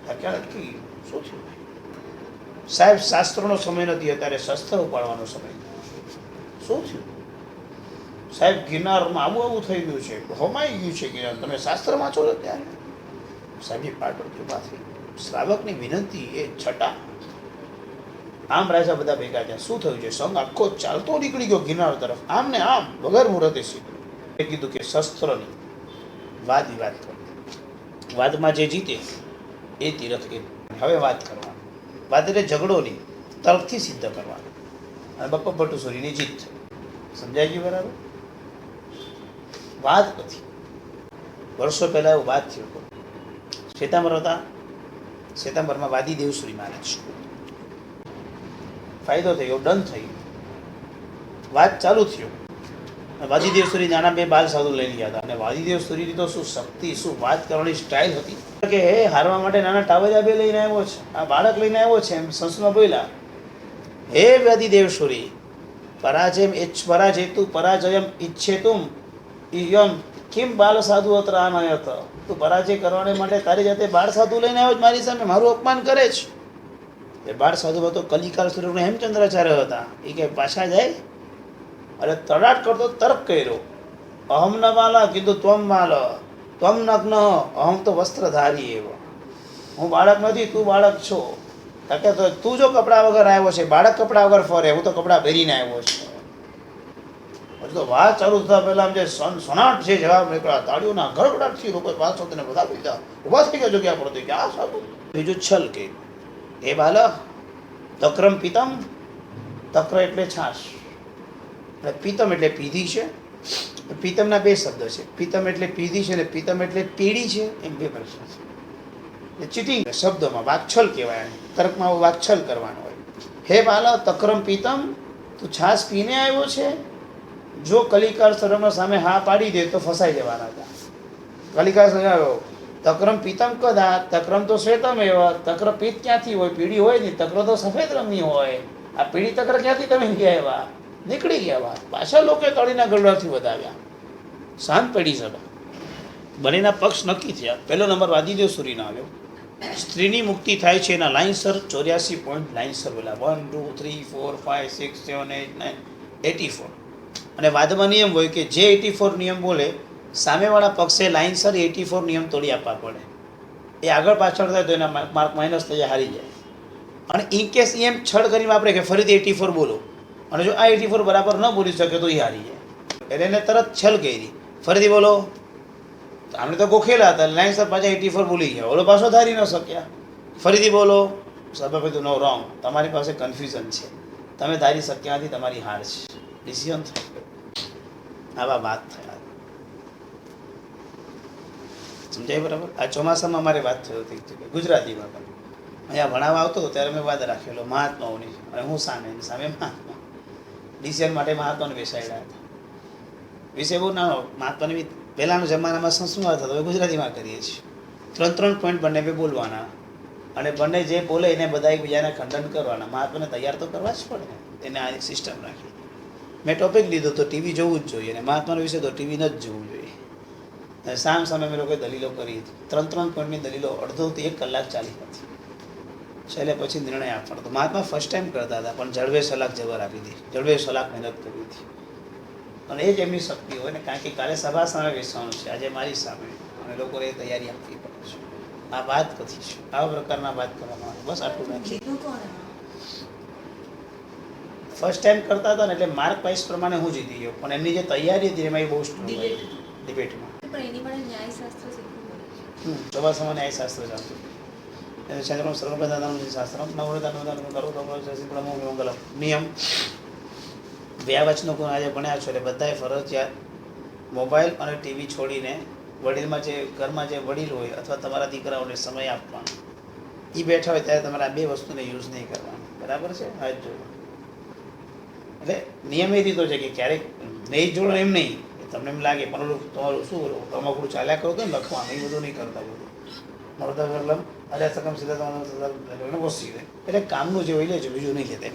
વ્યાખ્યાન અટકી ગયું. શું થયું સાહેબ? શાસ્ત્રનો સમય નથી, અત્યારે શસ્ત્ર ઉપાડવાનો સમય. શું થયું સાહેબ? ગિરનારમાં આવું થઈ ગયું છે, હોમાઈ ગયું છે ગિરનાર, તમે શાસ્ત્ર વાંચો છો ત્યારે? સાહેબની પાટો ઉભા થઈ. શ્રાવકની વિનંતી એ છટા. આમ રાજા બધા ભેગા થયા. શું થયું છે? સંઘ આખો ચાલતો નીકળી ગયો ગિરનાર તરફ, આમ ને આમ વગર મુહૂર્તે સીધું. એ કીધું કે શસ્ત્રની વાદ વિવાદ કરો, વાદમાં જે જીતે એ તીરથ એ. હવે વાત કરવાની. વાત એટલે ઝઘડો નહીં, તર્કથી સિદ્ધ કરવાનું. અને બપ્પા ભટ્ટસુરીની જીત થઈ. સમજાય ગયું બરાબર? વાત નથી. વર્ષો પહેલા એવો વાત થયો. શ્વેતાંબર હતા, શ્વેતાંબરમાં વાદી દેવસુરી મહારાજ. ફાયદો થયો, ડન થઈ ગયો. વાત ચાલુ થયો. વાદીદેવ સુરી નાના 2 બાલ સાધુ લઈ ગયા હતા. અને વાદીદેવ સુરીની તો શું શક્તિ, શું વાત કરવાની સ્ટાઇલ હતી કે હે હારવા માટે નાના ટાવરિયા 2 લઈને આવ્યો છે, આ બાળક લઈને આવ્યો છે. એમ સંસ્કૃતમાં બોલ્યા, હે વાદીદેવ સુરી, પરાજયમ ઈચ્છેતુમ યમ કિમ બાલ સાધુ અત્ર આનયત. તું પરાજય કરવા માટે તારી જાતે બાળ સાધુ લઈને આવ્યો મારી સામે, મારું અપમાન કરે છે. એ બાળ સાધુ તો કલિકાલ સ્વરૂપના હેમચંદ્રાચાર્ય હતા. એ કે પાછા જાય અને તડાટ કરતો તર્ક કર્યો. અહમ ન માલા, કીધું ત્વમ માલ, ત્વમ નગ્ન, અહમ તો વસ્ત્રધારી એવો. હું બાળક નથી, તું બાળક છો. કે તો તું જો કપડાં વગર આવ્યો છે, બાળક કપડાં વગર ફરે, હું તો કપડાં પહેરીને આવ્યો છું. હજુ તો વાત ચાલુ થતા પહેલા જે સોનાટ છે જવાબ નીકળ્યા, તાળીઓના ગડગડાટથી લોકો વાત શોધીને બધા પીધા ઉભા થઈ ગયા જગ્યા પડતી કે આ સાધુ. બીજું છલ કે એ બાલક તક્રમ પિતમ, તક્ર એટલે છાશ, પિતમ એટલે પીધી છે. પિતમના 2 શબ્દ છે, પિતમ એટલે પીધી છે, ને પિતમ એટલે પીડી છે. એમ 2 પ્રશ્ન છે. ચીટિંગ શબ્દોમાં વાકછલ કહેવાય. તર્કમાં વાકછલ કરવાનો હોય. હે બાલક તક્રમ પિતમ, તું છાશ પીને આવ્યો છે? જો કલિકાળ સર્વના સામે હા પાડી દે તો ફસાઈ જવાના હતા. કલિકાળ આવ્યો, તક્રમ પિતમ કદા, તક્રમ તો શ્વેતમ એવા. તક્ર પિત્ત ક્યાંથી હોય? પીળી હોય નહીં. તક્ર તો સફેદ રંગની હોય. આ પીળી તક્ર ક્યાંથી તમે ગયા એવા? નીકળી ગયા વાત. પાછા લોકો તળીના ગરડાથી વધાવ્યા. શાંત પડી સભા. બંનેના પક્ષ નક્કી થયા. પહેલો નંબર વાદીદેવ સુરીનો આવ્યો. સ્ત્રીની મુક્તિ થાય છે એના લાઇનસર 84 પોઈન્ટ લાઇનસર બોલા 1 2 3 4 5 6 7 8 9 84. અને વાદમાં નિયમ હોય કે જે 84 નિયમ બોલે સામેવાળા પક્ષે લાઇનસર 84 નિયમ તોડી આપવા પડે. એ આગળ પાછળ થાય તો એના માર્ક માઇનસ થઈ જાય, હારી જાય. અને ઇન કેસ એમ છળ કરીને વાપરે કે ફરીથી 84 બોલો, અને જો આ 84 બરાબર ન બોલી શકે તો એ હારી જાય. એટલે એને તરત છલ કરી, ફરીથી બોલો. આમને તો ગોખેલા હતા, લાઇનસર પાછા 84 બોલી ગયા, ઓલો પાછો ધારી ન શક્યા. ફરીથી બોલો. સભાપતિ નો રોંગ, તમારી પાસે કન્ફ્યુઝન છે, તમે ધારી શક્યા નથી, તમારી હાર છે. ડિસિઝન થઈ ગયો. આવા વાત થયા. સમજાય બરાબર? આ ચોમાસામાં મારે વાત થઈ હતી ગુજરાતીમાં પણ. અહીંયા ભણાવવા આવતો હતો ત્યારે મેં વાદ રાખેલો મહાત્માઓની, અને હું સામે મહાત્મા. ડિસિઝન માટે મહાત્માને બેસાડ્યા હતા. વિષય બહુ નાનો. મહાત્માની પહેલાંના જમાનામાં સંસ્કૃત થતો, હવે ગુજરાતીમાં કરીએ છીએ. 3 પોઈન્ટ બંને બે બોલવાના, અને બંને જે બોલે એને બધા એકબીજાને ખંડન કરવાના. મહાત્માને તૈયાર તો કરવા જ પડે ને, એને આ સિસ્ટમ રાખી. મેં ટોપિક લીધો તો ટીવી જોવું જ જોઈએ, અને મહાત્માનો વિષય તો ટીવી ન જ જોવું જોઈએ. અને સામે મેં લોકોએ દલીલો કરી હતી. 3 પોઈન્ટની દલીલો અડધોથી 1 કલાક ચાલી હતી. છેલ્લે પછી નિર્ણય આપવાનો હતો. મહાત્મા ફર્સ્ટ ટાઈમ કરતા હતા, પણ જળવે સલાક જબર આપી હતી. જળવે સલાક મહેનત કરી હતી, અને એ જ એમની શક્તિ હોય ને. કારણ કે કાલે સભા સામે બેસવાનું છે, આજે મારી સામે, અને લોકોને એ તૈયારી આપવી પડે છે. આ વાત કથી છે, આવા પ્રકારના વાત કરવામાં આવે. બસ આટલું રાખીએ. જીતું કોણ એમાં? ફર્સ્ટ ટાઈમ કરતા હતા ને, એટલે માર્ક વાઇઝ પ્રમાણે હું જીતી ગયો, પણ એમની જે તૈયારી હતી એમાં એ બહુ સ્ટ્રોંગ Debate. ડિબેટમાં. પણ એની માટે ન્યાયશાસ્ત્ર શીખવું પડે. ચોમાસામાં ન્યાયશાસ્ત્ર ચાલતું. ચંદ્રમ સર્વપ્રધાનમ શાસ્ત્રમ નવરતાનું કરો મંગલમ. નિયમ વ્યાવચનો ગુણ આજે ભણ્યા છો એટલે બધાએ ફરજિયાત મોબાઈલ અને ટીવી છોડીને વડીલમાં જે ઘરમાં જે વડીલ હોય અથવા તમારા દીકરાઓને સમય આપવાનો. એ બેઠા હોય ત્યારે તમારે આ 2 વસ્તુને યુઝ નહીં કરવાની. બરાબર છે? આ જ જોડો. એટલે નિયમ એ રીતો છે કે ક્યારેક નહીં જોડો એમ નહીં, તમને એમ લાગે પણ ઓલું તમારું શું બોલું તમાકડું ચાલ્યા કરો તો ને લખવાનું, એ બધું નહીં કરતા. બધું મળતા અરે સકમ સીધા તમારે એટલે કામનું જે હોય લે છે, બીજું નહીં લેતા.